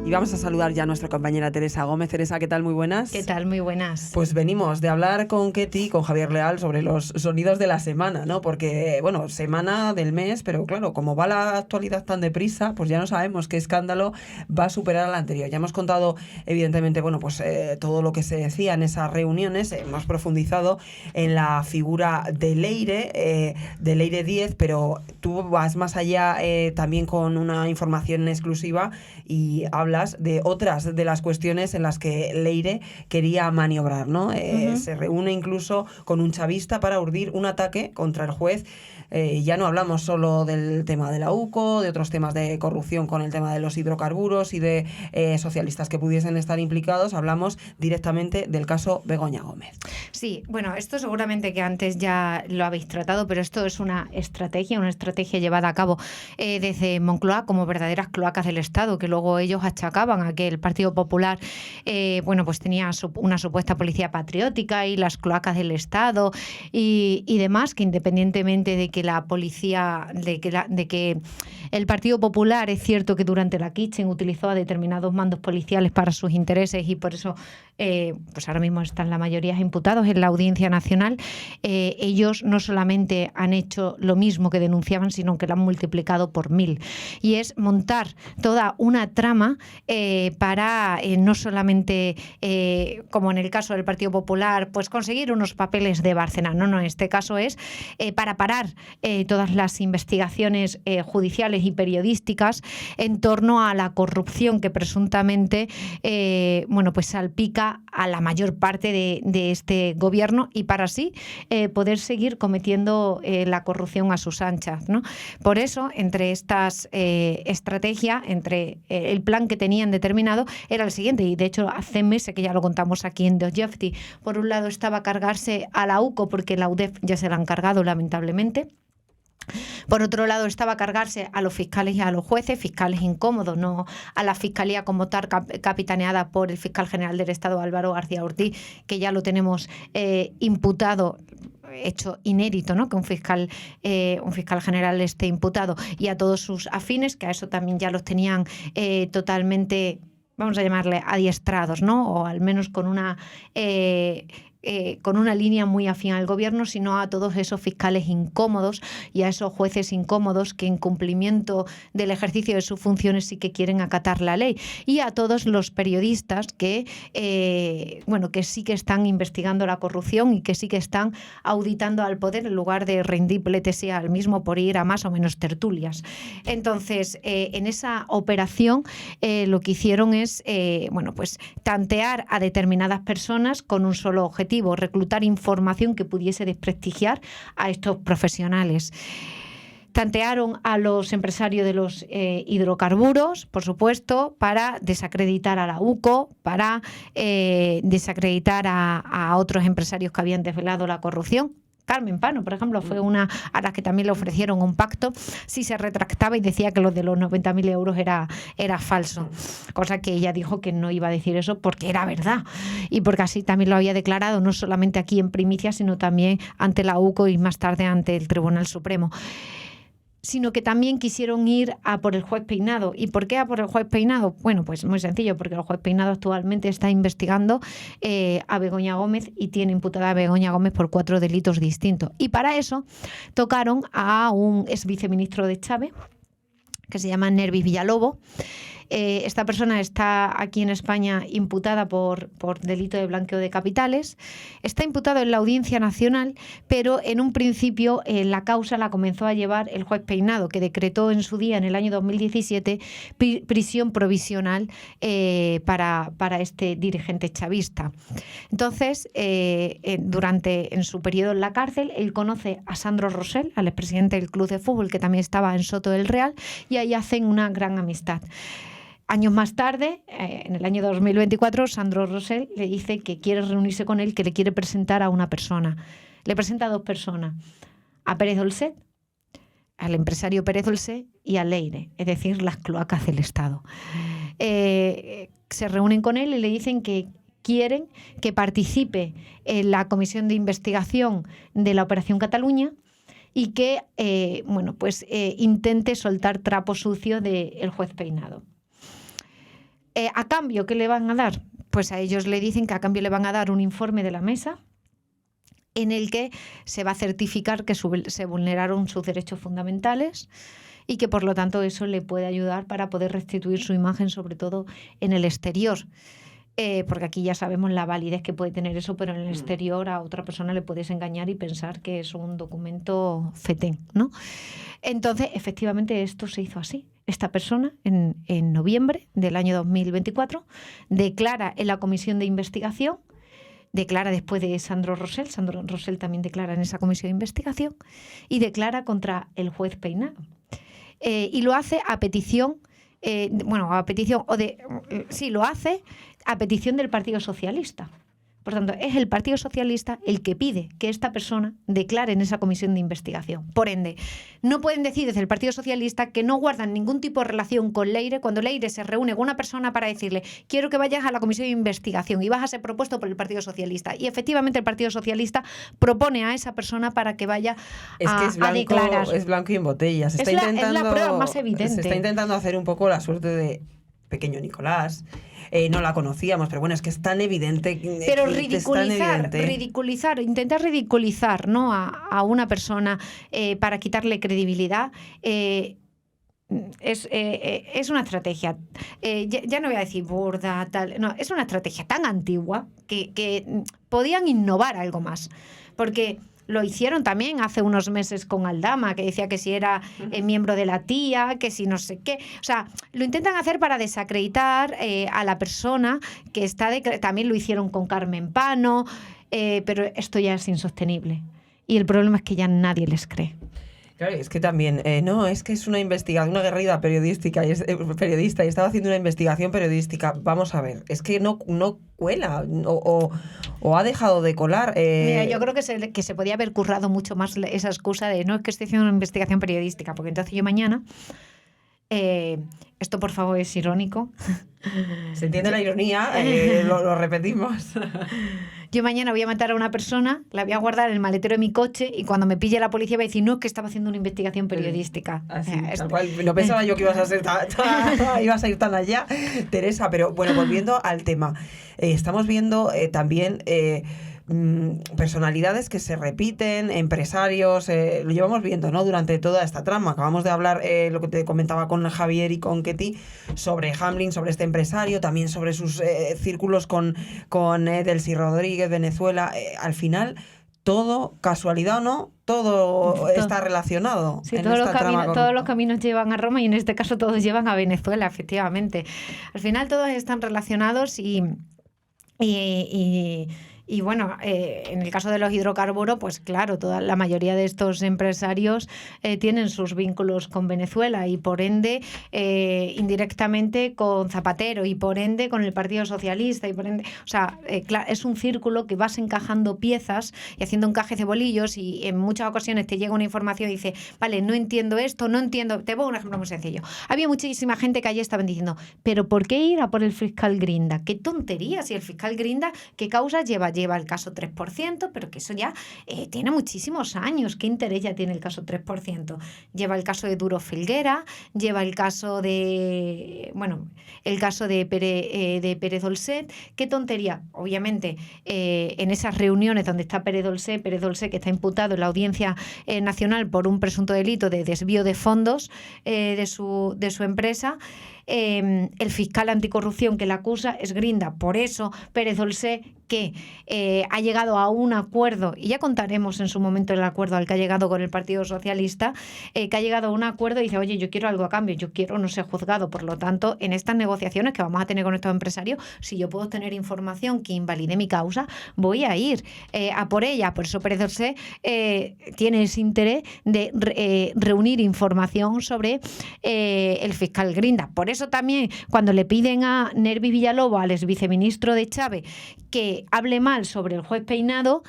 Y vamos a saludar ya a nuestra compañera Teresa Gómez. Teresa, ¿qué tal? Muy buenas. ¿Qué tal? Muy buenas. Pues venimos de hablar con Ketty, con Javier Leal, sobre los sonidos de la semana, ¿no? Porque, bueno, semana del mes, pero claro, como va la actualidad tan deprisa, pues ya no sabemos qué escándalo va a superar al anterior. Ya hemos contado, evidentemente, bueno, pues todo lo que se decía en esas reuniones. Hemos profundizado en la figura de Leire Díez, pero tú vas más allá también con una información exclusiva y hablas de otras de las cuestiones en las que Leire quería maniobrar, ¿no? Se reúne incluso con un chavista para urdir un ataque contra el juez. Ya no hablamos solo del tema de la UCO, de otros temas de corrupción con el tema de los hidrocarburos y de socialistas que pudiesen estar implicados. Hablamos directamente del caso Begoña Gómez. Sí, bueno, esto seguramente que antes ya lo habéis tratado, pero esto es una estrategia llevada a cabo desde Moncloa como verdaderas cloacas del Estado, que luego ellos achacan achacaban a que el Partido Popular pues tenía una supuesta policía patriótica y las cloacas del Estado y demás, que independientemente de que la policía, de que el Partido Popular, es cierto que durante la Kitchen utilizó a determinados mandos policiales para sus intereses y por eso pues ahora mismo están la mayoría imputados en la Audiencia Nacional. Ellos no solamente han hecho lo mismo que denunciaban, sino que lo han multiplicado por 1000. Y es montar toda una trama para no solamente, como en el caso del Partido Popular, pues conseguir unos papeles de Bárcenas. No, en este caso es para parar todas las investigaciones judiciales y periodísticas en torno a la corrupción que presuntamente pues salpica a la mayor parte de este gobierno y para así poder seguir cometiendo la corrupción a sus anchas, ¿no? Por eso, entre estas estrategias, entre el plan que tenían determinado, era el siguiente, y de hecho hace meses que ya lo contamos aquí en Dostoyevski. Por un lado estaba cargarse a la UCO, porque la UDEF ya se la han cargado, lamentablemente. Por otro lado, estaba cargarse a los fiscales y a los jueces, fiscales incómodos, no a la fiscalía como tal, capitaneada por el fiscal general del Estado, Álvaro García Ortiz, que ya lo tenemos imputado, hecho inédito, ¿no? Que un fiscal general esté imputado, y a todos sus afines, que a eso también ya los tenían totalmente, vamos a llamarle, adiestrados, ¿no? O al menos con una línea muy afín al gobierno, sino a todos esos fiscales incómodos y a esos jueces incómodos que en cumplimiento del ejercicio de sus funciones sí que quieren acatar la ley, y a todos los periodistas que sí que están investigando la corrupción y que sí que están auditando al poder en lugar de rendir pleitesía al mismo por ir a más o menos tertulias. Entonces, en esa operación lo que hicieron es pues tantear a determinadas personas con un solo objetivo: reclutar información que pudiese desprestigiar a estos profesionales. Tantearon a los empresarios de los hidrocarburos, por supuesto, para desacreditar a la UCO, para desacreditar a otros empresarios que habían desvelado la corrupción. Carmen Pano, por ejemplo, fue una a la que también le ofrecieron un pacto si se retractaba y decía que lo de los 90.000 euros era falso, cosa que ella dijo que no iba a decir eso porque era verdad y porque así también lo había declarado, no solamente aquí en primicia, sino también ante la UCO y más tarde ante el Tribunal Supremo. Sino que también quisieron ir a por el juez Peinado. ¿Y por qué a por el juez Peinado? Bueno, pues muy sencillo, porque el juez Peinado actualmente está investigando a Begoña Gómez y tiene imputada a Begoña Gómez por 4 delitos distintos. Y para eso tocaron a un ex viceministro de Chávez, que se llama Nervis Villalobos. Esta persona está aquí en España imputada por delito de blanqueo de capitales. Está imputado en la Audiencia Nacional, pero en un principio la causa la comenzó a llevar el juez Peinado, que decretó en su día, en el año 2017, prisión provisional para este dirigente chavista. Entonces, en su periodo en la cárcel, él conoce a Sandro Rosell, al expresidente del Club de Fútbol, que también estaba en Soto del Real, y ahí hacen una gran amistad. Años más tarde, en el año 2024, Sandro Rosell le dice que quiere reunirse con él, que le quiere presentar a una persona. Le presenta a 2 personas, a Pérez Dolcet, al empresario Pérez Dolcet, y a Leire, es decir, las cloacas del Estado. Se reúnen con él y le dicen que quieren que participe en la comisión de investigación de la Operación Cataluña y que intente soltar trapos sucios del juez Peinado. ¿A cambio qué le van a dar? Pues a ellos le dicen que a cambio le van a dar un informe de la mesa en el que se va a certificar que se vulneraron sus derechos fundamentales y que por lo tanto eso le puede ayudar para poder restituir su imagen, sobre todo en el exterior. Porque aquí ya sabemos la validez que puede tener eso, pero en el exterior a otra persona le puedes engañar y pensar que es un documento fetén, ¿no? Entonces, efectivamente, esto se hizo así. Esta persona, en noviembre del año 2024, declara en la comisión de investigación, declara después de Sandro Rosell también declara en esa comisión de investigación, y declara contra el juez Peinado. Y lo hace a petición... lo hace a petición del Partido Socialista, Por tanto, es el Partido Socialista el que pide que esta persona declare en esa comisión de investigación. Por ende, no pueden decir desde el Partido Socialista que no guardan ningún tipo de relación con Leire cuando Leire se reúne con una persona para decirle quiero que vayas a la comisión de investigación y vas a ser propuesto por el Partido Socialista. Y efectivamente el Partido Socialista propone a esa persona para que vaya a declarar. Es blanco y en botella. Es la prueba más evidente. Se está intentando hacer un poco la suerte de pequeño Nicolás. No la conocíamos, pero bueno, es que es tan evidente. Pero ridiculizar, intentar ridiculizar, ¿no?, a una persona para quitarle credibilidad. Es una estrategia, ya no voy a decir burda, tal, no, es una estrategia tan antigua que podían innovar algo más, porque lo hicieron también hace unos meses con Aldama, que decía que si era miembro de la tía, que si no sé qué. O sea, lo intentan hacer para desacreditar a la persona que está... También lo hicieron con Carmen Pano, pero esto ya es insostenible. Y el problema es que ya nadie les cree. Claro, es que también, no, es que es una investigación, una guerrilla periodística, periodista, y estaba haciendo una investigación periodística. Vamos a ver, es que no cuela o ha dejado de colar. Mira, yo creo que se podía haber currado mucho más esa excusa de no, es que estoy haciendo una investigación periodística, porque entonces yo mañana... esto por favor es irónico. Se entiende la ironía, lo repetimos. Yo mañana voy a matar a una persona, la voy a guardar en el maletero de mi coche y cuando me pille la policía va a decir no, es que estaba haciendo una investigación periodística. Así, tal cual. No pensaba yo que ibas a ser ibas a ir tan allá, Teresa. Pero bueno, volviendo al tema, estamos viendo también... personalidades que se repiten, empresarios, lo llevamos viendo, ¿no?, durante toda esta trama. Acabamos de hablar, lo que te comentaba con Javier y con Ketty, sobre Hamlin, sobre este empresario, también sobre sus círculos con Delcy Rodríguez, Venezuela. Al final, todo, casualidad o no, todo está relacionado. Sí, todos los caminos llevan a Roma y en este caso todos llevan a Venezuela, efectivamente. Al final todos están relacionados y bueno, en el caso de los hidrocarburos, pues claro, la mayoría de estos empresarios tienen sus vínculos con Venezuela y por ende indirectamente con Zapatero y por ende con el Partido Socialista y por ende, o sea, es un círculo que vas encajando piezas y haciendo encajes de bolillos y en muchas ocasiones te llega una información y dices, vale, no entiendo esto, no entiendo. Te pongo un ejemplo muy sencillo. Había muchísima gente que ayer estaban diciendo, pero ¿por qué ir a por el fiscal Grinda? ¡Qué tontería! Si el fiscal Grinda, ¿qué causas lleva el caso 3%, pero que eso ya tiene muchísimos años. ¿Qué interés ya tiene el caso 3%? Lleva el caso de Duro Felguera, lleva el caso de, bueno, el caso de Pérez Dolcet. ¿Qué tontería? Obviamente, en esas reuniones donde está Pérez Dolcet que está imputado en la Audiencia Nacional por un presunto delito de desvío de fondos de su empresa, el fiscal anticorrupción que la acusa es Grinda. Por eso Pérez Dolcet, que ha llegado a un acuerdo, y ya contaremos en su momento el acuerdo al que ha llegado con el Partido Socialista, que ha llegado a un acuerdo y dice, oye, yo quiero algo a cambio, yo quiero no ser juzgado. Por lo tanto, en estas negociaciones que vamos a tener con estos empresarios, si yo puedo tener información que invalide mi causa, voy a ir a por ella. Por eso Pérez Dolcet tiene ese interés de reunir información sobre el fiscal Grinda. Por eso también, cuando le piden a Nervis Villalobos, al exviceministro de Chávez, que hable mal sobre el juez Peinado,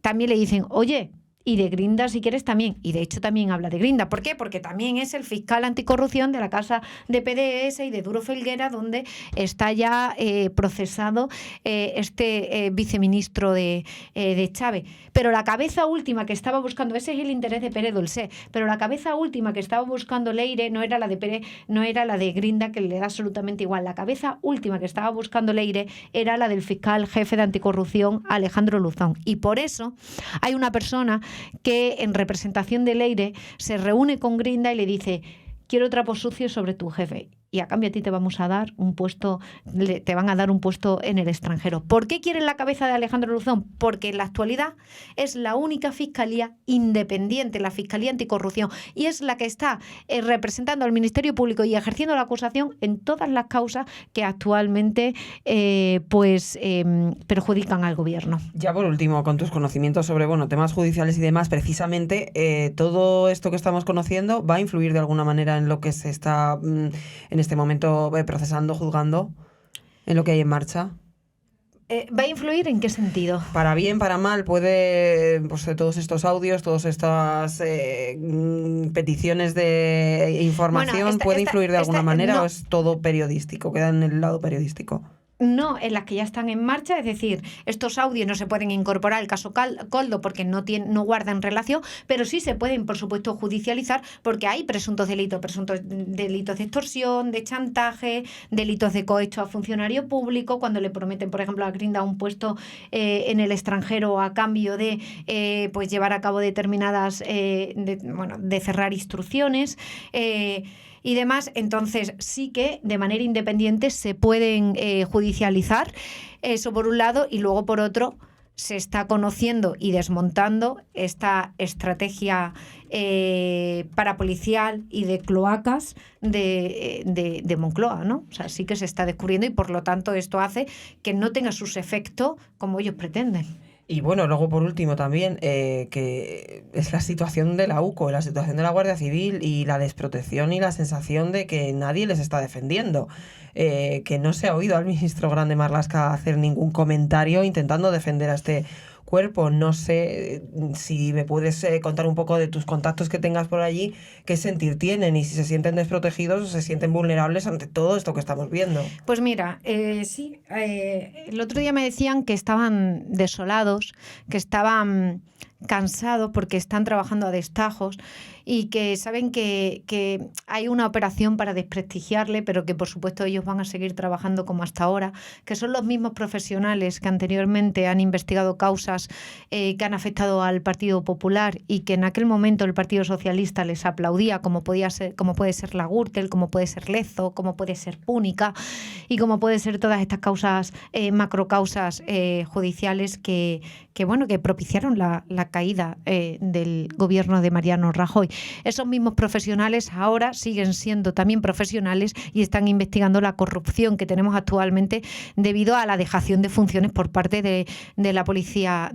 también le dicen, oye, y de Grinda si quieres también. Y de hecho también habla de Grinda. ¿Por qué? Porque también es el fiscal anticorrupción de la casa de PDS y de Duro Felguera, donde está ya procesado este viceministro de Chávez. Pero la cabeza última que estaba buscando, ese es el interés de Pérez Dolcet, pero la cabeza última que estaba buscando Leire no era la de Pérez, no era la de Grinda, que le da absolutamente igual. La cabeza última que estaba buscando Leire era la del fiscal jefe de anticorrupción, Alejandro Luzón. Y por eso hay una persona que en representación de Leire se reúne con Grinda y le dice, quiero trapos sucios sobre tu jefe y a cambio a ti te vamos a dar un puesto, te van a dar un puesto en el extranjero. ¿Por qué quieren la cabeza de Alejandro Luzón? Porque en la actualidad es la única fiscalía independiente, la Fiscalía Anticorrupción, y es la que está representando al Ministerio Público y ejerciendo la acusación en todas las causas que actualmente perjudican al gobierno. Ya por último, con tus conocimientos sobre temas judiciales y demás, precisamente todo esto que estamos conociendo va a influir de alguna manera en lo que se está en este momento procesando, juzgando, en lo que hay en marcha. ¿Va a influir en qué sentido? Para bien, para mal, puede, pues todos estos audios, todas estas peticiones de información, ¿puede influir de alguna manera o es todo periodístico? Queda en el lado periodístico. No, en las que ya están en marcha, es decir, estos audios no se pueden incorporar al caso Koldo porque no guardan relación, pero sí se pueden, por supuesto, judicializar porque hay presuntos delitos de extorsión, de chantaje, delitos de cohecho a funcionario público, cuando le prometen, por ejemplo, a Grinda un puesto en el extranjero a cambio de pues llevar a cabo determinadas, de cerrar instrucciones. Y demás, entonces sí que de manera independiente se pueden judicializar, eso por un lado, y luego por otro se está conociendo y desmontando esta estrategia parapolicial y de cloacas de Moncloa, ¿no? O sea, sí que se está descubriendo y por lo tanto esto hace que no tenga sus efectos como ellos pretenden. Y bueno, luego por último también, que es la situación de la UCO, la situación de la Guardia Civil y la desprotección y la sensación de que nadie les está defendiendo. Que no se ha oído al ministro Grande Marlaska hacer ningún comentario intentando defender a este cuerpo. No sé si me puedes contar un poco de tus contactos que tengas por allí, qué sentir tienen y si se sienten desprotegidos o se sienten vulnerables ante todo esto que estamos viendo. Pues mira, sí, el otro día me decían que estaban desolados, que estaban cansados porque están trabajando a destajos y que saben que hay una operación para desprestigiarle, pero que por supuesto ellos van a seguir trabajando como hasta ahora, que son los mismos profesionales que anteriormente han investigado causas que han afectado al Partido Popular y que en aquel momento el Partido Socialista les aplaudía, como puede ser la Gürtel, como puede ser Lezo, como puede ser Púnica y como puede ser todas estas causas, macrocausas judiciales que propiciaron la caída del gobierno de Mariano Rajoy. Esos mismos profesionales ahora siguen siendo también profesionales y están investigando la corrupción que tenemos actualmente debido a la dejación de funciones por parte de la Policía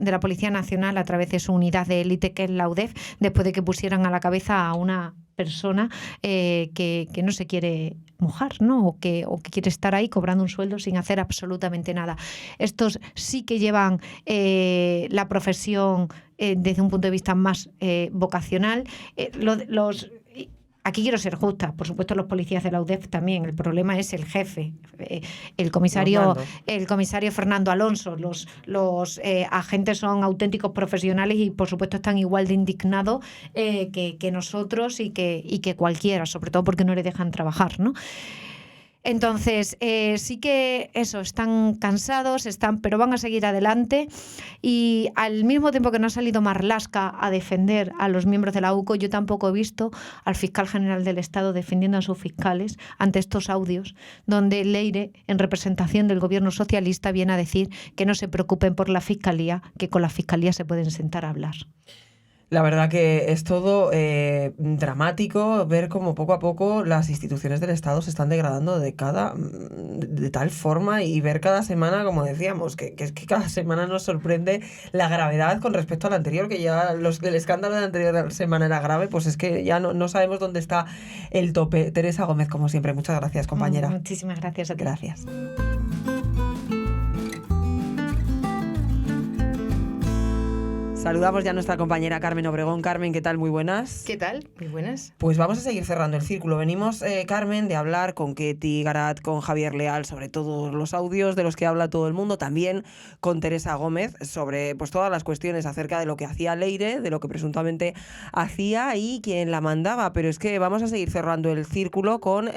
Nacional a través de su unidad de élite que es la UDEF, después de que pusieran a la cabeza a una persona que no se quiere mojar, ¿no? O que quiere estar ahí cobrando un sueldo sin hacer absolutamente nada. Estos sí que llevan la profesión desde un punto de vista más vocacional. Aquí quiero ser justa, por supuesto los policías de la UDEF también, el problema es el jefe, el comisario Fernando Alonso. Los agentes son auténticos profesionales y por supuesto están igual de indignados que nosotros y que cualquiera, sobre todo porque no le dejan trabajar, ¿no? Entonces, sí que están cansados, pero van a seguir adelante y al mismo tiempo que no ha salido Marlaska a defender a los miembros de la UCO, yo tampoco he visto al fiscal general del Estado defendiendo a sus fiscales ante estos audios, donde Leire, en representación del gobierno socialista, viene a decir que no se preocupen por la fiscalía, que con la fiscalía se pueden sentar a hablar. La verdad que es todo dramático ver cómo poco a poco las instituciones del Estado se están degradando de tal forma y ver cada semana, como decíamos, que es que cada semana nos sorprende la gravedad con respecto a la anterior, que ya el escándalo de la anterior semana era grave, pues es que ya no sabemos dónde está el tope. Teresa Gómez, como siempre, muchas gracias, compañera. Muchísimas gracias a ti. Gracias. Saludamos ya a nuestra compañera Carmen Obregón. Carmen, ¿qué tal? Muy buenas. ¿Qué tal? Muy buenas. Pues vamos a seguir cerrando el círculo. Venimos, Carmen, de hablar con Ketty Garat, con Javier Leal sobre todos los audios de los que habla todo el mundo, también con Teresa Gómez sobre pues todas las cuestiones acerca de lo que hacía Leire, de lo que presuntamente hacía y quién la mandaba. Pero es que vamos a seguir cerrando el círculo con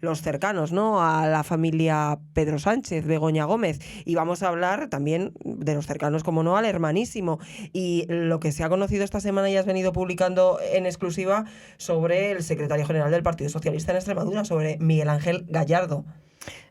los cercanos, ¿no? A la familia Pedro Sánchez, Begoña Gómez. Y vamos a hablar también de los cercanos, como no, al hermanísimo. Y lo que se ha conocido esta semana y has venido publicando en exclusiva sobre el secretario general del Partido Socialista en Extremadura, sobre Miguel Ángel Gallardo.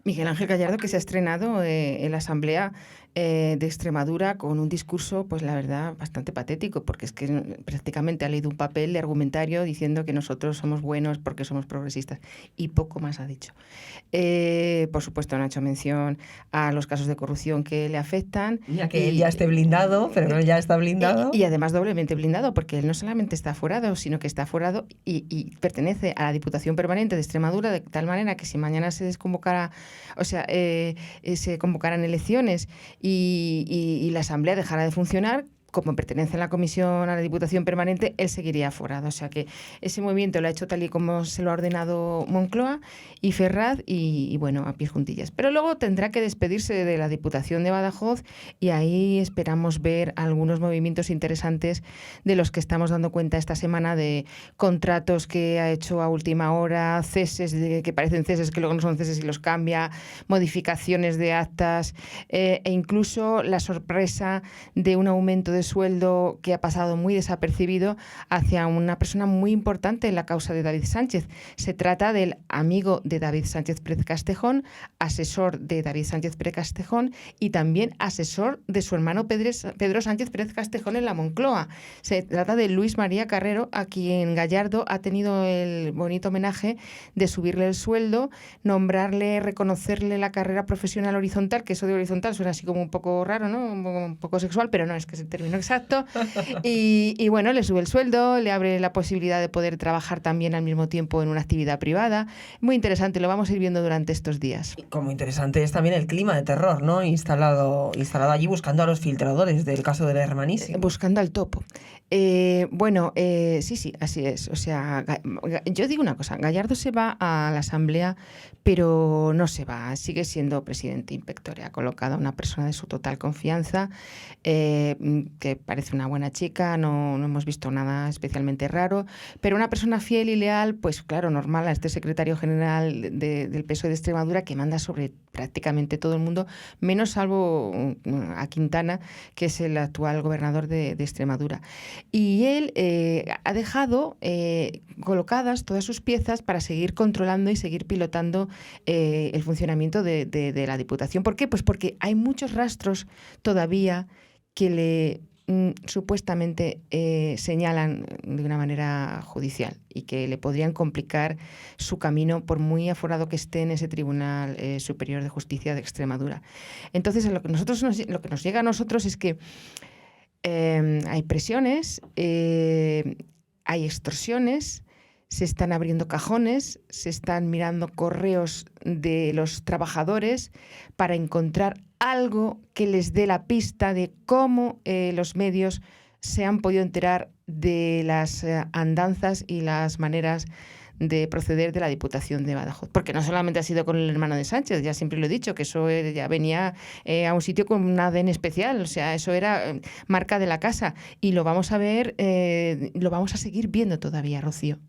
Miguel Ángel Gallardo, que se ha estrenado en la Asamblea de Extremadura con un discurso, pues la verdad, bastante patético, porque es que prácticamente ha leído un papel de argumentario diciendo que nosotros somos buenos porque somos progresistas, y poco más ha dicho. Por supuesto, no ha hecho mención a los casos de corrupción que le afectan. Ya que él ya esté blindado, pero él ya está blindado. Y además doblemente blindado, porque él no solamente está aforado, sino que está aforado y pertenece a la Diputación Permanente de Extremadura, de tal manera que si mañana se desconvocara o sea, se convocaran elecciones y la Asamblea dejara de funcionar, como pertenece a la comisión, a la Diputación Permanente, él seguiría aforado. O sea que ese movimiento lo ha hecho tal y como se lo ha ordenado Moncloa y Ferraz y bueno, a pies juntillas. Pero luego tendrá que despedirse de la Diputación de Badajoz y ahí esperamos ver algunos movimientos interesantes de los que estamos dando cuenta esta semana, de contratos que ha hecho a última hora, ceses que parecen ceses que luego no son ceses y los cambia, modificaciones de actas e incluso la sorpresa de un aumento de sueldo que ha pasado muy desapercibido hacia una persona muy importante en la causa de David Sánchez. Se trata del amigo de David Sánchez Pérez Castejón, asesor de David Sánchez Pérez Castejón y también asesor de su hermano Pedro Sánchez Pérez Castejón en la Moncloa. Se trata de Luis María Carrero, a quien Gallardo ha tenido el bonito homenaje de subirle el sueldo, nombrarle, reconocerle la carrera profesional horizontal, que eso de horizontal suena así como un poco raro, ¿no? Un poco sexual, pero no, es que es el término exacto. Y bueno, le sube el sueldo, le abre la posibilidad de poder trabajar también al mismo tiempo en una actividad privada. Muy interesante, lo vamos a ir viendo durante estos días. Como interesante es también el clima de terror, ¿no? Instalado allí buscando a los filtradores del caso del Hermanísimo. Buscando al topo. Sí, así es. O sea, yo digo una cosa, Gallardo se va a la Asamblea, pero no se va, sigue siendo presidente in pectore. Ha colocado a una persona de su total confianza, que parece una buena chica, no hemos visto nada especialmente raro, pero una persona fiel y leal, pues claro, normal a este secretario general del PSOE de Extremadura, que manda sobre prácticamente todo el mundo, menos salvo a Quintana, que es el actual gobernador de Extremadura. Y él ha dejado colocadas todas sus piezas para seguir controlando y seguir pilotando el funcionamiento de la Diputación. ¿Por qué? Pues porque hay muchos rastros todavía que le supuestamente señalan de una manera judicial y que le podrían complicar su camino por muy aforado que esté en ese Tribunal Superior de Justicia de Extremadura. Entonces, lo que nos llega a nosotros es que hay presiones, hay extorsiones, se están abriendo cajones, se están mirando correos de los trabajadores para encontrar algo que les dé la pista de cómo los medios se han podido enterar de las andanzas y las maneras de proceder de la Diputación de Badajoz. Porque no solamente ha sido con el hermano de Sánchez, ya siempre lo he dicho, que eso ya venía a un sitio con un ADN especial, o sea, eso era marca de la casa. Y lo vamos a ver, lo vamos a seguir viendo todavía, Rocío.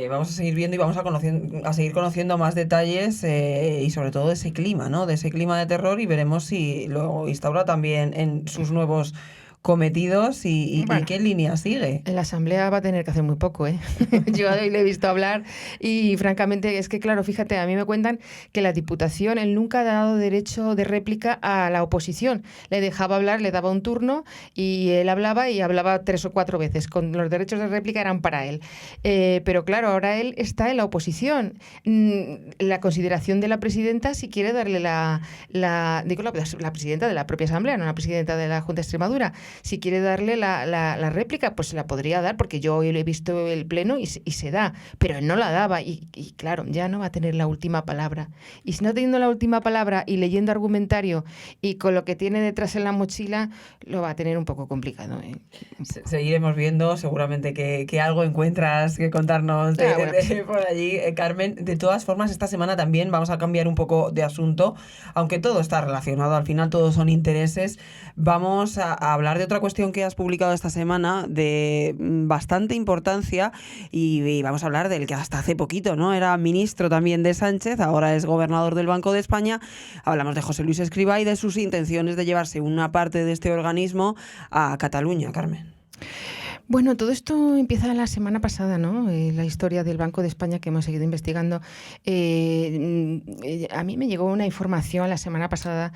Vamos a seguir viendo y vamos a seguir conociendo más detalles y sobre todo de ese clima, ¿no? De ese clima de terror, y veremos si lo instaura también en sus nuevos cometidos y qué línea sigue. La Asamblea va a tener que hacer muy poco, ¿eh? Yo hoy le he visto hablar y francamente es que, claro, fíjate, a mí me cuentan que la Diputación, él nunca ha dado derecho de réplica a la oposición. Le dejaba hablar, le daba un turno y él hablaba 3 o 4 veces. Con los derechos de réplica eran para él. Pero claro, ahora él está en la oposición. La consideración de la presidenta, si quiere darle la presidenta de la propia Asamblea, no la presidenta de la Junta de Extremadura, si quiere darle la réplica, pues se la podría dar, porque yo hoy le he visto el pleno y se da, pero él no la daba y claro, ya no va a tener la última palabra. Y si no teniendo la última palabra y leyendo argumentario y con lo que tiene detrás en la mochila, lo va a tener un poco complicado, ¿eh? Seguiremos viendo, seguramente que algo encuentras que contarnos por allí, Carmen. De todas formas, esta semana también vamos a cambiar un poco de asunto, aunque todo está relacionado, al final todos son intereses. Vamos a hablar de otra cuestión que has publicado esta semana de bastante importancia y vamos a hablar del que hasta hace poquito, ¿no?, era ministro también de Sánchez, ahora es gobernador del Banco de España. Hablamos de José Luis Escrivá y de sus intenciones de llevarse una parte de este organismo a Cataluña, Carmen. Bueno, todo esto empieza la semana pasada, ¿no? La historia del Banco de España que hemos seguido investigando. A mí me llegó una información la semana pasada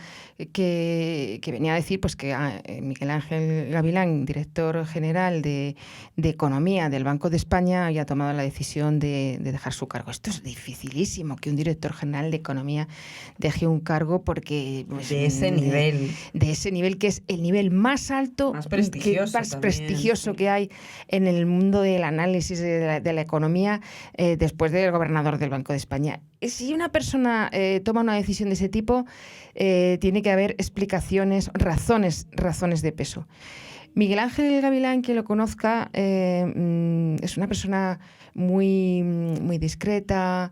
que venía a decir pues que Miguel Ángel Gavilán, director general de Economía del Banco de España, había tomado la decisión de dejar su cargo. Esto es dificilísimo, que un director general de Economía deje un cargo, porque pues, de ese nivel, que es el nivel más alto, más prestigioso que hay hay en el mundo del análisis de la economía después del gobernador del Banco de España. Si una persona toma una decisión de ese tipo, tiene que haber explicaciones, razones de peso. Miguel Ángel Gavilán, quien lo conozca, es una persona muy, muy discreta,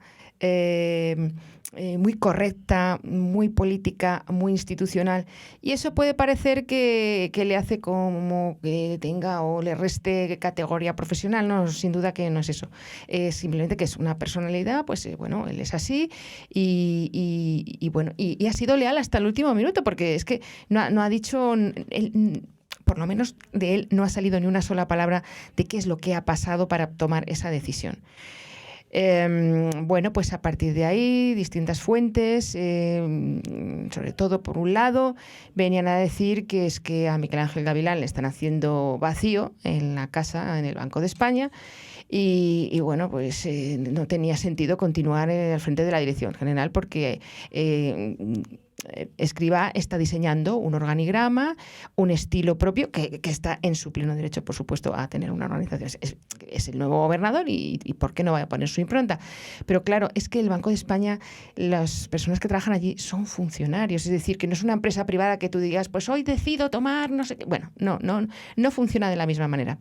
muy correcta, muy política, muy institucional, y eso puede parecer que le hace como que tenga o le reste categoría profesional. No, sin duda que no es eso. Es simplemente que es una personalidad, pues bueno, él es así y bueno, y ha sido leal hasta el último minuto, porque es que no ha dicho... por lo menos de él no ha salido ni una sola palabra de qué es lo que ha pasado para tomar esa decisión. Bueno, pues a partir de ahí, distintas fuentes, sobre todo por un lado, venían a decir que es que a Miguel Ángel Gavilán le están haciendo vacío en la casa, en el Banco de España, y bueno, pues no tenía sentido continuar al frente de la Dirección General, porque Escrivá está diseñando un organigrama, un estilo propio, que está en su pleno derecho, por supuesto, a tener una organización. Es el nuevo gobernador y ¿por qué no va a poner su impronta? Pero claro, es que el Banco de España, las personas que trabajan allí son funcionarios, es decir, que no es una empresa privada que tú digas, pues hoy decido tomar no sé qué. Bueno, no funciona de la misma manera.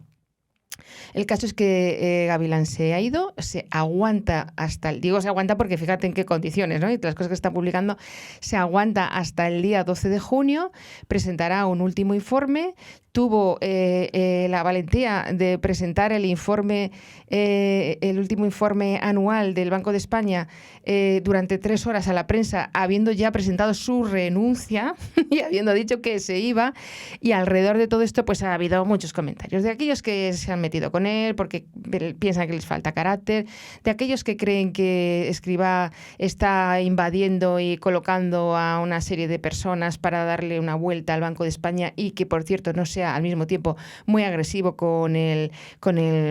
El caso es que Gavilán se ha ido, se aguanta se aguanta porque fíjate en qué condiciones, ¿no? Y las cosas que está publicando, se aguanta hasta el día 12 de junio, presentará un último informe. Tuvo la valentía de presentar el último informe anual del Banco de España durante 3 horas a la prensa, habiendo ya presentado su renuncia y habiendo dicho que se iba. Y alrededor de todo esto pues ha habido muchos comentarios de aquellos que se han metido con él porque piensan que les falta carácter, de aquellos que creen que Escrivá está invadiendo y colocando a una serie de personas para darle una vuelta al Banco de España, y que, por cierto, no sea al mismo tiempo muy agresivo con el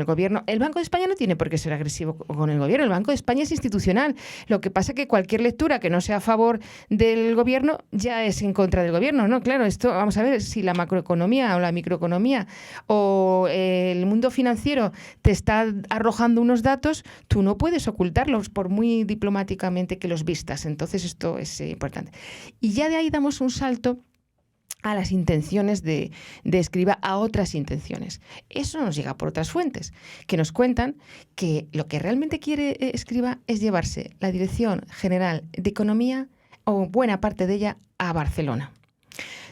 gobierno. El Banco de España no tiene por qué ser agresivo con el gobierno. El Banco de España es institucional. Lo que pasa es que cualquier lectura que no sea a favor del gobierno ya es en contra del gobierno, ¿no? Claro, esto, vamos a ver, si la macroeconomía o la microeconomía o el mundo financiero te está arrojando unos datos, tú no puedes ocultarlos por muy diplomáticamente que los vistas. Entonces esto es importante. Y ya de ahí damos un salto a las intenciones de Escrivá, a otras intenciones. Eso nos llega por otras fuentes, que nos cuentan que lo que realmente quiere Escrivá es llevarse la Dirección General de Economía, o buena parte de ella, a Barcelona.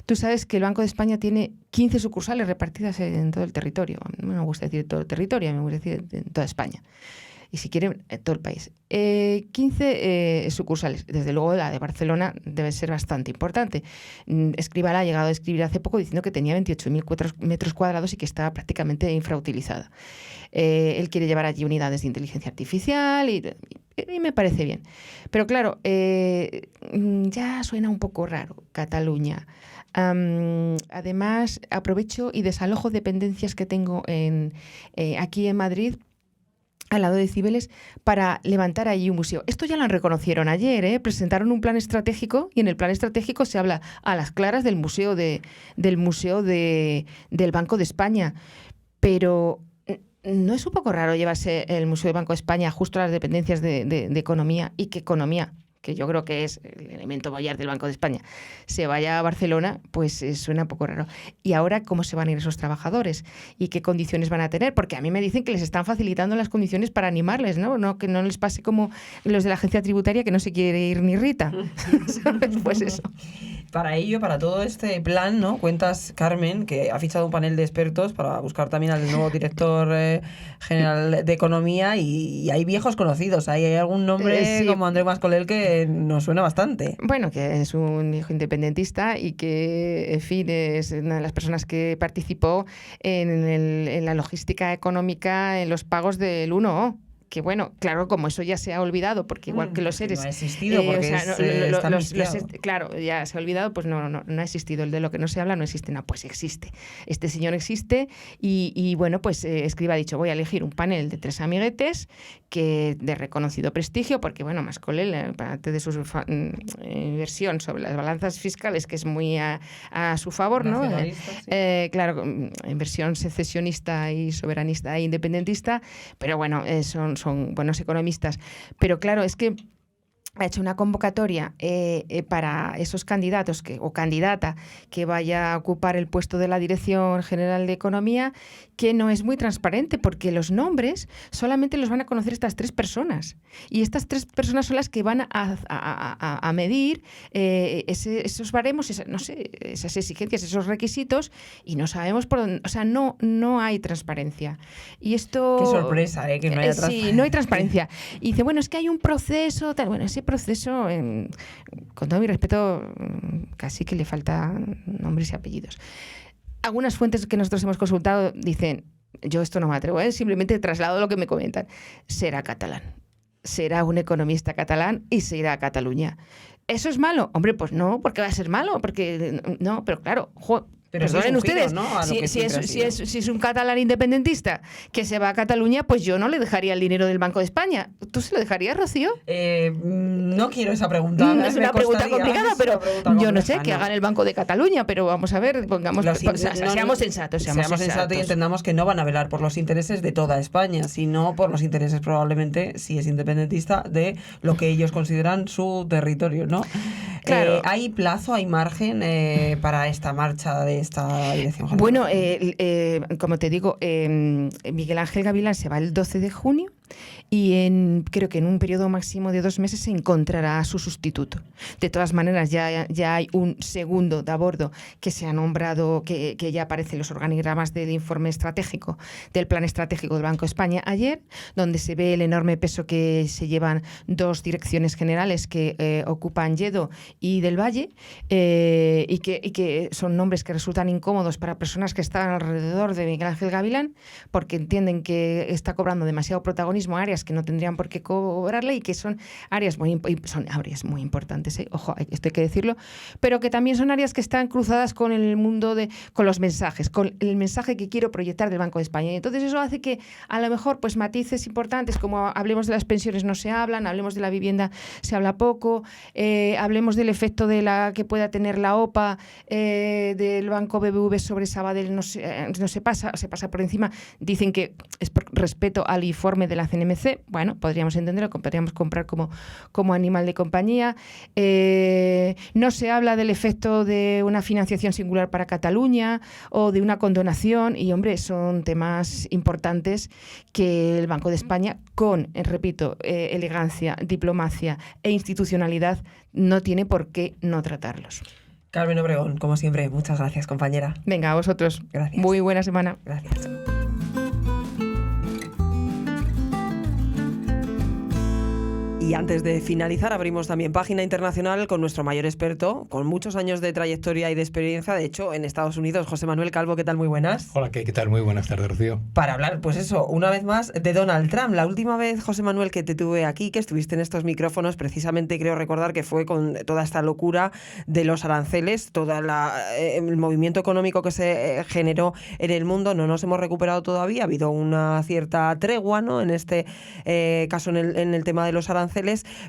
Tú sabes que el Banco de España tiene 15 sucursales repartidas en todo el territorio. No me gusta decir todo el territorio, me gusta decir en toda España. Y si quieren, todo el país. 15 sucursales. Desde luego la de Barcelona debe ser bastante importante. Escrivá ha llegado a escribir hace poco diciendo que tenía 28.000 metros cuadrados y que estaba prácticamente infrautilizada. Él quiere llevar allí unidades de inteligencia artificial y me parece bien. Pero claro, ya suena un poco raro Cataluña. Además, aprovecho y desalojo dependencias que tengo aquí en Madrid, al lado de Cibeles, para levantar allí un museo. Esto ya lo reconocieron ayer, presentaron un plan estratégico, y en el plan estratégico se habla a las claras del museo del Banco de España. Pero ¿no es un poco raro llevarse el Museo del Banco de España justo a las dependencias de Economía, y que Economía, que yo creo que es el elemento mayor del Banco de España, se vaya a Barcelona? Pues suena un poco raro. Y ahora, ¿cómo se van a ir esos trabajadores? ¿Y qué condiciones van a tener? Porque a mí me dicen que les están facilitando las condiciones para animarles, ¿no? Que no les pase como los de la agencia tributaria, que no se quiere ir ni Rita. ¿Sabes? Pues eso. Para ello, para todo este plan, ¿no? Cuentas, Carmen, que ha fichado un panel de expertos para buscar también al nuevo director general de Economía, y hay viejos conocidos. Hay algún nombre Sí. como Andreu Mascolell que nos suena bastante. Bueno, que es un hijo independentista y que, en fin, es una de las personas que participó en la logística económica, en los pagos del 1O. que bueno, claro, como eso ya se ha olvidado, porque igual que los seres... No ha existido, porque claro, ya se ha olvidado, pues no ha existido. El de lo que no se habla no existe. No, pues existe. Este señor existe y bueno, pues Escrivá ha dicho, voy a elegir un panel de 3 amiguetes que de reconocido prestigio, porque bueno, Mas-Colell, aparte de su versión sobre las balanzas fiscales, que es muy a su favor, ¿no? Claro, inversión secesionista y soberanista e independentista, pero bueno, son buenos economistas. Pero claro, es que ha hecho una convocatoria para esos candidatos o candidata que vaya a ocupar el puesto de la Dirección General de Economía, que no es muy transparente, porque los nombres solamente los van a conocer estas 3 personas. Y estas 3 personas son las que van a medir esos baremos, esas exigencias, esos requisitos, y no sabemos por dónde. O sea, no hay transparencia. Y esto... Qué sorpresa, que no haya transparencia. Sí, no hay transparencia. Y dice, bueno, es que hay un proceso, tal. Bueno, ese proceso, con todo mi respeto, casi que le faltan nombres y apellidos. Algunas fuentes que nosotros hemos consultado dicen, yo esto no me atrevo, simplemente traslado lo que me comentan, será catalán, será un economista catalán y se irá a Cataluña. ¿Eso es malo? Hombre, pues no, ¿por qué va a ser malo? Porque no, pero claro, pero perdonen ustedes, ¿no? si es un catalán independentista que se va a Cataluña, pues yo no le dejaría el dinero del Banco de España. ¿Tú se lo dejarías, Rocío? No quiero esa pregunta. Es una pregunta complicada, pero yo no sé, que hagan el Banco de Cataluña, pero vamos a ver, seamos sensatos. Seamos sensatos y entendamos que no van a velar por los intereses de toda España, sino por los intereses probablemente, si es independentista, de lo que ellos consideran su territorio, ¿no? Claro. ¿Hay plazo, hay margen para esta marcha de esta Dirección General? Bueno, como te digo, Miguel Ángel Gavilán se va el 12 de junio y creo que en un periodo máximo de 2 meses se encontrará a su sustituto. De todas maneras, ya hay un segundo de a bordo que se ha nombrado, que ya aparece en los organigramas del informe estratégico, del plan estratégico del Banco de España ayer, donde se ve el enorme peso que se llevan 2 direcciones generales que ocupan Lledó y Del Valle, y que son nombres que resultan incómodos para personas que están alrededor de Miguel Ángel Gavilán, porque entienden que está cobrando demasiado protagonismo a áreas que no tendrían por qué cobrarle y que son áreas muy importantes, ojo, esto hay que decirlo, pero que también son áreas que están cruzadas con el mundo con los mensajes, con el mensaje que quiero proyectar del Banco de España. Y entonces eso hace que a lo mejor pues matices importantes, como hablemos de las pensiones no se hablan, hablemos de la vivienda se habla poco, hablemos del efecto que pueda tener la OPA del Banco BBV sobre Sabadell, no se pasa por encima. Dicen que es por respeto al informe de la CNMC. Bueno, podríamos entenderlo, podríamos comprar como animal de compañía. No se habla del efecto de una financiación singular para Cataluña o de una condonación, y hombre, son temas importantes que el Banco de España, con, repito, elegancia, diplomacia e institucionalidad, no tiene por qué no tratarlos. Carmen Obregón, como siempre, muchas gracias, compañera. Venga, a vosotros. Gracias. Muy buena semana. Gracias. Y antes de finalizar, abrimos también página internacional con nuestro mayor experto, con muchos años de trayectoria y de experiencia, de hecho, en Estados Unidos, José Manuel Calvo. ¿Qué tal? Muy buenas. Hola, ¿qué tal? Muy buenas tardes, Rocío. Para hablar, pues eso, una vez más, de Donald Trump. La última vez, José Manuel, que te tuve aquí, que estuviste en estos micrófonos, precisamente creo recordar que fue con toda esta locura de los aranceles, todo el movimiento económico que se generó en el mundo. No nos hemos recuperado todavía, ha habido una cierta tregua, ¿no?, en este caso, en el tema de los aranceles,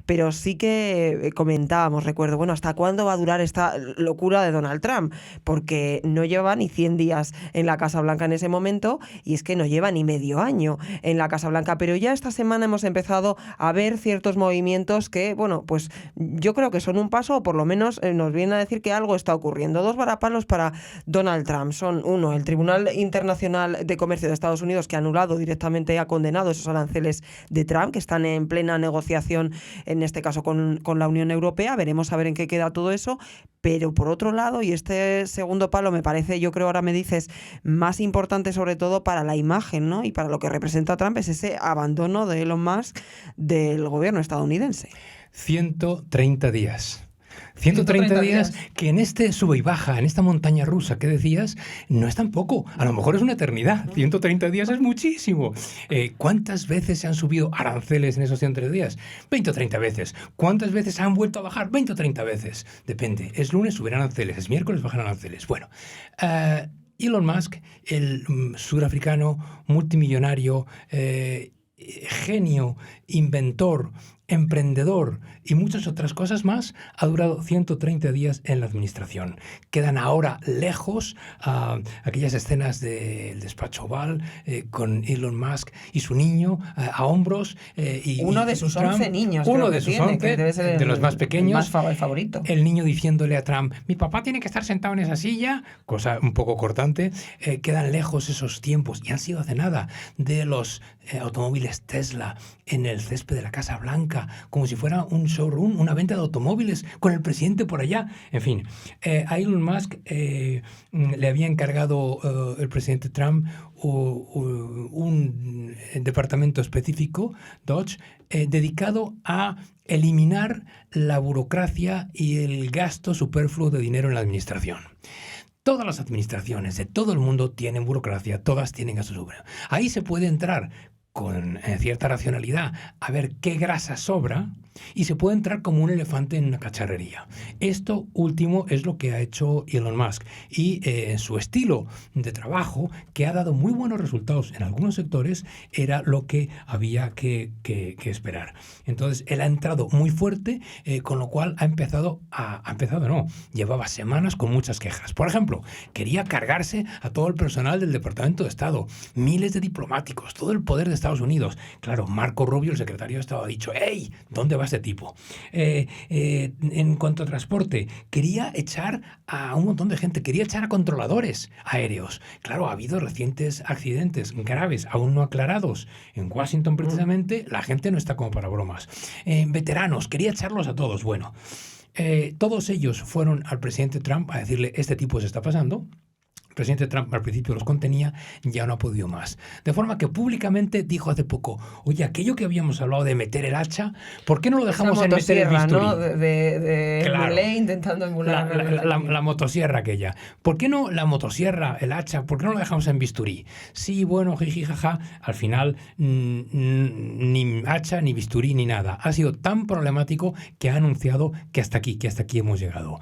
pero sí que comentábamos, recuerdo, bueno, ¿hasta cuándo va a durar esta locura de Donald Trump? Porque no lleva ni 100 días en la Casa Blanca en ese momento, y es que no lleva ni medio año en la Casa Blanca, pero ya esta semana hemos empezado a ver ciertos movimientos que, bueno, pues yo creo que son un paso, o por lo menos nos viene a decir que algo está ocurriendo. 2 varapalos para Donald Trump son, uno, el Tribunal Internacional de Comercio de Estados Unidos, que ha anulado directamente, ha condenado esos aranceles de Trump, que están en plena negociación, en este caso con la Unión Europea. Veremos a ver en qué queda todo eso. Pero por otro lado, y este segundo palo me parece, yo creo ahora me dices, más importante sobre todo para la imagen, ¿no?, y para lo que representa Trump, es ese abandono de Elon Musk del gobierno estadounidense. 130 días. 130 días que en este sube y baja, en esta montaña rusa que decías, no es tan poco. A lo mejor es una eternidad. 130 días es muchísimo. ¿Cuántas veces se han subido aranceles en esos 130 días? 20 o 30 veces. ¿Cuántas veces han vuelto a bajar? 20 o 30 veces. Depende. Es lunes, subirán aranceles. Es miércoles, bajarán aranceles. Bueno, Elon Musk, el surafricano multimillonario, genio, inventor, emprendedor y muchas otras cosas más, ha durado 130 días en la administración. Quedan ahora lejos aquellas escenas del despacho Oval con Elon Musk y su niño a hombros. Uno de sus 11 niños. Uno de sus 11, que debe ser de los más pequeños. El favorito. El niño diciéndole a Trump, mi papá tiene que estar sentado en esa silla, cosa un poco cortante. Quedan lejos esos tiempos y han sido hace nada de los automóviles Tesla en el césped de la Casa Blanca, como si fuera un showroom, una venta de automóviles con el presidente por allá. En fin, a Elon Musk le había encargado el presidente Trump un departamento específico, Dodge, dedicado a eliminar la burocracia y el gasto superfluo de dinero en la administración. Todas las administraciones de todo el mundo tienen burocracia, todas tienen gasto superfluo. Ahí se puede entrar con cierta racionalidad a ver qué grasa sobra y se puede entrar como un elefante en una cacharrería. Esto último es lo que ha hecho Elon Musk y su estilo de trabajo, que ha dado muy buenos resultados en algunos sectores, era lo que había que esperar. Entonces él ha entrado muy fuerte, con lo cual llevaba semanas con muchas quejas. Por ejemplo, quería cargarse a todo el personal del Departamento de Estado, miles de diplomáticos, todo el poder de Estados Unidos. Claro, Marco Rubio, el secretario de Estado, ha dicho, ¡hey! ¿Dónde va este tipo? En cuanto a transporte, quería echar a un montón de gente, quería echar a controladores aéreos. Claro, ha habido recientes accidentes graves, aún no aclarados. En Washington, precisamente, la gente no está como para bromas. Veteranos, quería echarlos a todos. Bueno, todos ellos fueron al presidente Trump a decirle, este tipo se está pasando. El presidente Trump al principio los contenía, ya no ha podido más. De forma que públicamente dijo hace poco, oye, aquello que habíamos hablado de meter el hacha, ¿por qué no lo dejamos en meter el bisturí? ¿No? De claro, Milei intentando emular la motosierra aquella. ¿Por qué no la motosierra, el hacha, por qué no lo dejamos en bisturí? Sí, bueno, jiji, jaja, al final ni hacha, ni bisturí, ni nada. Ha sido tan problemático que ha anunciado que hasta aquí hemos llegado.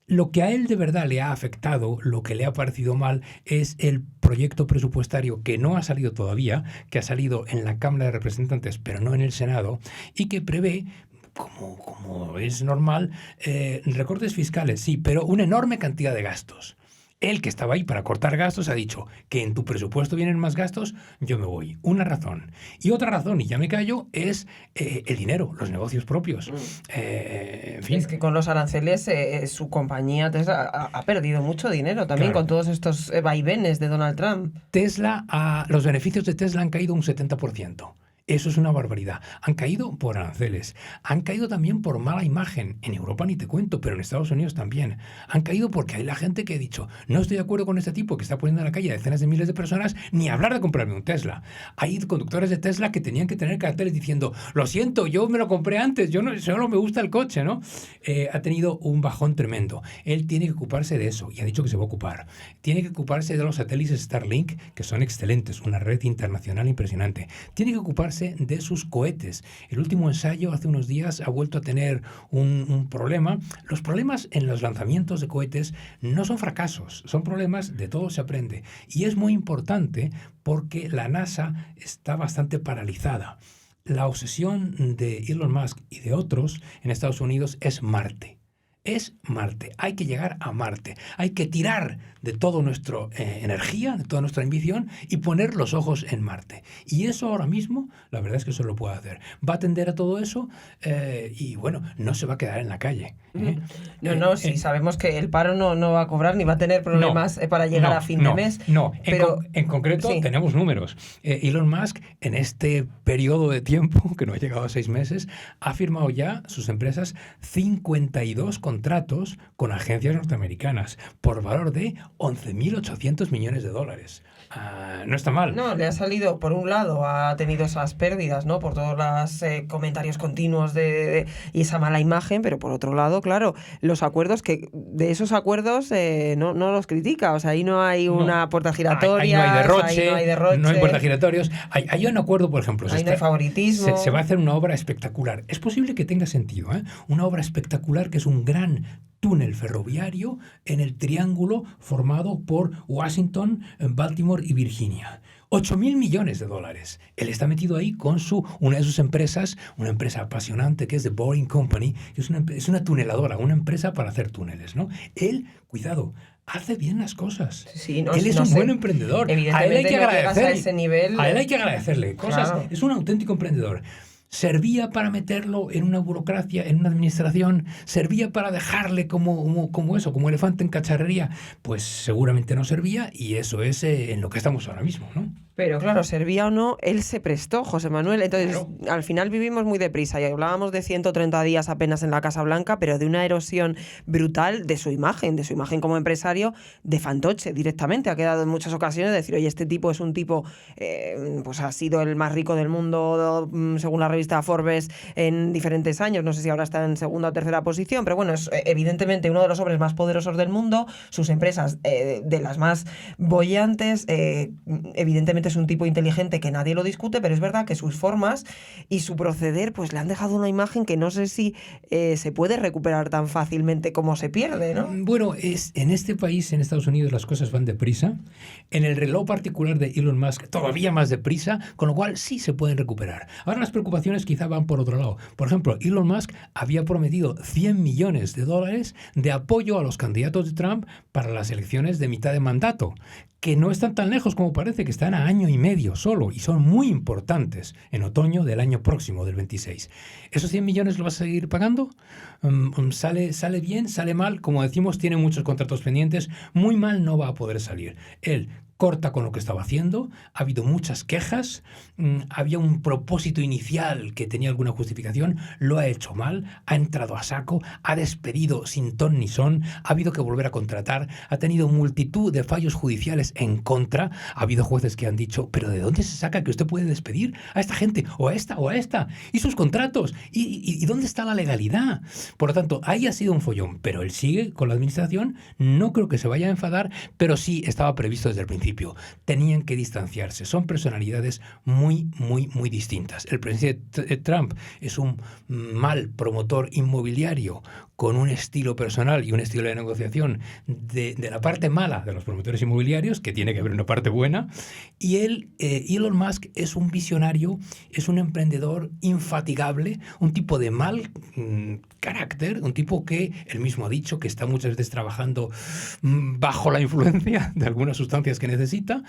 Lo que a él de verdad le ha afectado, lo que le ha parecido mal, es el proyecto presupuestario que no ha salido todavía, que ha salido en la Cámara de Representantes, pero no en el Senado, y que prevé, como es normal, recortes fiscales, sí, pero una enorme cantidad de gastos. Él, que estaba ahí para cortar gastos, ha dicho que en tu presupuesto vienen más gastos, yo me voy. Una razón. Y otra razón, y ya me callo, es el dinero, los negocios propios. En fin. Es que con los aranceles su compañía Tesla ha perdido mucho dinero también, claro, con todos estos vaivenes de Donald Trump. Los beneficios de Tesla han caído un 70%. Eso es una barbaridad. Han caído por aranceles. Han caído también por mala imagen. En Europa ni te cuento, pero en Estados Unidos también. Han caído porque hay la gente que ha dicho, no estoy de acuerdo con este tipo que está poniendo en la calle a decenas de miles de personas, ni hablar de comprarme un Tesla. Hay conductores de Tesla que tenían que tener carteles diciendo, lo siento, yo me lo compré antes, solo me gusta el coche, ¿no? Ha tenido un bajón tremendo. Él tiene que ocuparse de eso y ha dicho que se va a ocupar. Tiene que ocuparse de los satélites Starlink, que son excelentes, una red internacional impresionante. Tiene que ocuparse de sus cohetes. El último ensayo hace unos días ha vuelto a tener un problema. Los problemas en los lanzamientos de cohetes no son fracasos, son problemas, de todo se aprende. Y es muy importante porque la NASA está bastante paralizada. La obsesión de Elon Musk y de otros en Estados Unidos es Marte. Es Marte. Hay que llegar a Marte. Hay que tirar de toda nuestra energía, de toda nuestra ambición y poner los ojos en Marte. Y eso ahora mismo, la verdad es que eso lo puede hacer. Va a atender a todo eso y, bueno, no se va a quedar en la calle. Sí, sabemos que el paro no va a cobrar ni va a tener problemas para llegar a fin de mes. Pero en concreto sí, tenemos números. Elon Musk, en este periodo de tiempo, que no ha llegado a 6 meses, ha firmado ya sus empresas 52 contratos contratos con agencias norteamericanas por valor de 11.800 millones de dólares. No está mal. No, le ha salido, por un lado, ha tenido esas pérdidas, ¿no? Por todos los comentarios continuos y esa mala imagen, pero por otro lado, claro, los acuerdos, que de esos acuerdos no los critica, o sea, ahí no hay una puerta giratoria, ahí no hay derroche, no hay puertas giratorias. Hay un acuerdo, por ejemplo. Ahí no hay favoritismo. Se va a hacer una obra espectacular. Es posible que tenga sentido, ¿eh? Una obra espectacular que es un gran túnel ferroviario en el triángulo formado por Washington, Baltimore y Virginia. 8.000 millones de dólares. Él está metido ahí con una de sus empresas, una empresa apasionante que es The Boring Company, que es una tuneladora, una empresa para hacer túneles, ¿no? Él, cuidado, hace bien las cosas. Sí, él es un buen emprendedor. A él hay que agradecerle. A ese nivel, a él hay que agradecerle cosas. Claro. Es un auténtico emprendedor. ¿Servía para meterlo en una burocracia, en una administración? ¿Servía para dejarle como elefante en cacharrería? Pues seguramente no servía, y eso es en lo que estamos ahora mismo, ¿no? Pero claro, servía o no, él se prestó, José Manuel. Entonces, claro, al final vivimos muy deprisa y hablábamos de 130 días apenas en la Casa Blanca, pero de una erosión brutal de su imagen como empresario, de fantoche directamente. Ha quedado en muchas ocasiones de decir, oye, este tipo es un tipo, pues ha sido el más rico del mundo según la revista Forbes en diferentes años. No sé si ahora está en segunda o tercera posición, pero bueno, es evidentemente uno de los hombres más poderosos del mundo. Sus empresas de las más bollantes, evidentemente es un tipo inteligente que nadie lo discute, pero es verdad que sus formas y su proceder pues le han dejado una imagen que no sé si se puede recuperar tan fácilmente como se pierde, ¿no? Bueno, en este país, en Estados Unidos, las cosas van deprisa. En el reloj particular de Elon Musk, todavía más deprisa, con lo cual sí se pueden recuperar. Ahora las preocupaciones quizá van por otro lado. Por ejemplo, Elon Musk había prometido 100 millones de dólares de apoyo a los candidatos de Trump para las elecciones de mitad de mandato, que no están tan lejos como parece, que están a año y medio solo, y son muy importantes en otoño del año próximo, del 26. ¿Esos 100 millones lo vas a seguir pagando? ¿Sale bien? ¿Sale mal? Como decimos, tiene muchos contratos pendientes. Muy mal no va a poder salir. Él corta con lo que estaba haciendo, ha habido muchas quejas, había un propósito inicial que tenía alguna justificación, lo ha hecho mal, ha entrado a saco, ha despedido sin ton ni son, ha habido que volver a contratar, ha tenido multitud de fallos judiciales en contra, ha habido jueces que han dicho, pero ¿de dónde se saca que usted puede despedir a esta gente, o a esta, y sus contratos? ¿Y dónde está la legalidad? Por lo tanto, ahí ha sido un follón, pero él sigue con la administración, no creo que se vaya a enfadar, pero sí estaba previsto desde el principio. Tenían que distanciarse. Son personalidades muy, muy, muy distintas. El presidente Trump es un mal promotor inmobiliario con un estilo personal y un estilo de negociación de la parte mala de los promotores inmobiliarios, que tiene que haber una parte buena, y Elon Musk es un visionario, es un emprendedor infatigable, un tipo de mal carácter, un tipo que él mismo ha dicho que está muchas veces trabajando bajo la influencia de algunas sustancias que necesita,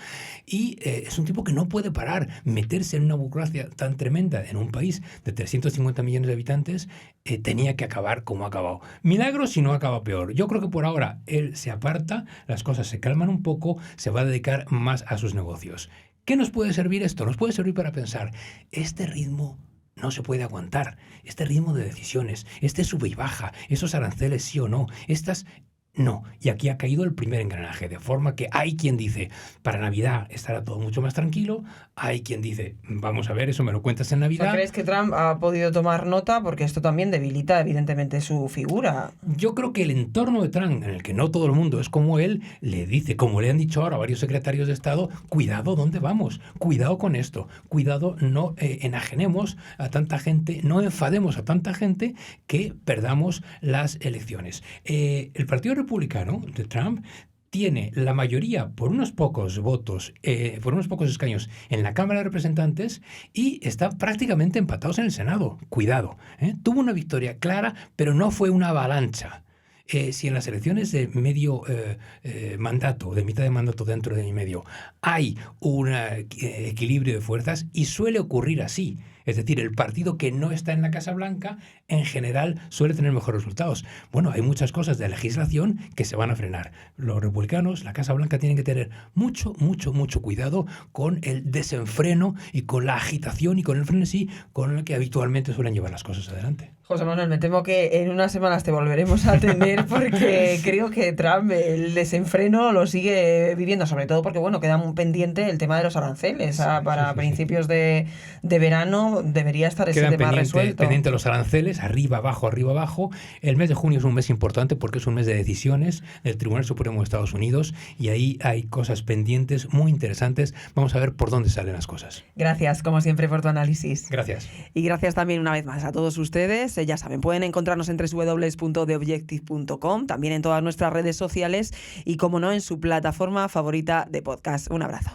y es un tipo que no puede parar. Meterse en una burocracia tan tremenda en un país de 350 millones de habitantes tenía que acabar como ha acabado. Milagro si no acaba peor. Yo creo que por ahora él se aparta, las cosas se calman un poco, se va a dedicar más a sus negocios. ¿Qué nos puede servir esto? Nos puede servir para pensar, este ritmo no se puede aguantar, este ritmo de decisiones, este sube y baja, esos aranceles sí o no, no, y aquí ha caído el primer engranaje, de forma que hay quien dice, para Navidad estará todo mucho más tranquilo, hay quien dice, vamos a ver, eso me lo cuentas en Navidad. ¿Crees que Trump ha podido tomar nota? Porque esto también debilita evidentemente su figura. Yo creo que el entorno de Trump, en el que no todo el mundo es como él, le dice, como le han dicho ahora varios secretarios de Estado, cuidado dónde vamos, cuidado con esto, cuidado, no enajenemos a tanta gente, no enfademos a tanta gente que perdamos las elecciones. El Partido Republicano de Trump tiene la mayoría por unos pocos votos, por unos pocos escaños en la Cámara de Representantes y están prácticamente empatados en el Senado. Cuidado, tuvo una victoria clara, pero no fue una avalancha. Si en las elecciones de medio mandato, de mitad de mandato dentro de medio, hay un equilibrio de fuerzas, y suele ocurrir así Es decir, el partido que no está en la Casa Blanca en general suele tener mejores resultados. Bueno, hay muchas cosas de legislación que se van a frenar. Los republicanos, la Casa Blanca, tienen que tener mucho cuidado con el desenfreno y con la agitación y con el frenesí con el que habitualmente suelen llevar las cosas adelante. José Manuel, me temo que en unas semanas te volveremos a atender porque creo que Trump el desenfreno lo sigue viviendo, sobre todo porque, bueno, queda muy pendiente el tema de los aranceles. Para principios de verano debería estar ese tema resuelto. Pendiente los aranceles, arriba, abajo. El mes de junio es un mes importante porque es un mes de decisiones del Tribunal Supremo de Estados Unidos y ahí hay cosas pendientes muy interesantes. Vamos a ver por dónde salen las cosas. Gracias, como siempre, por tu análisis. Gracias. Y gracias también una vez más a todos ustedes. Ya saben, pueden encontrarnos en www.theobjective.com, también en todas nuestras redes sociales y, como no, en su plataforma favorita de podcast. Un abrazo.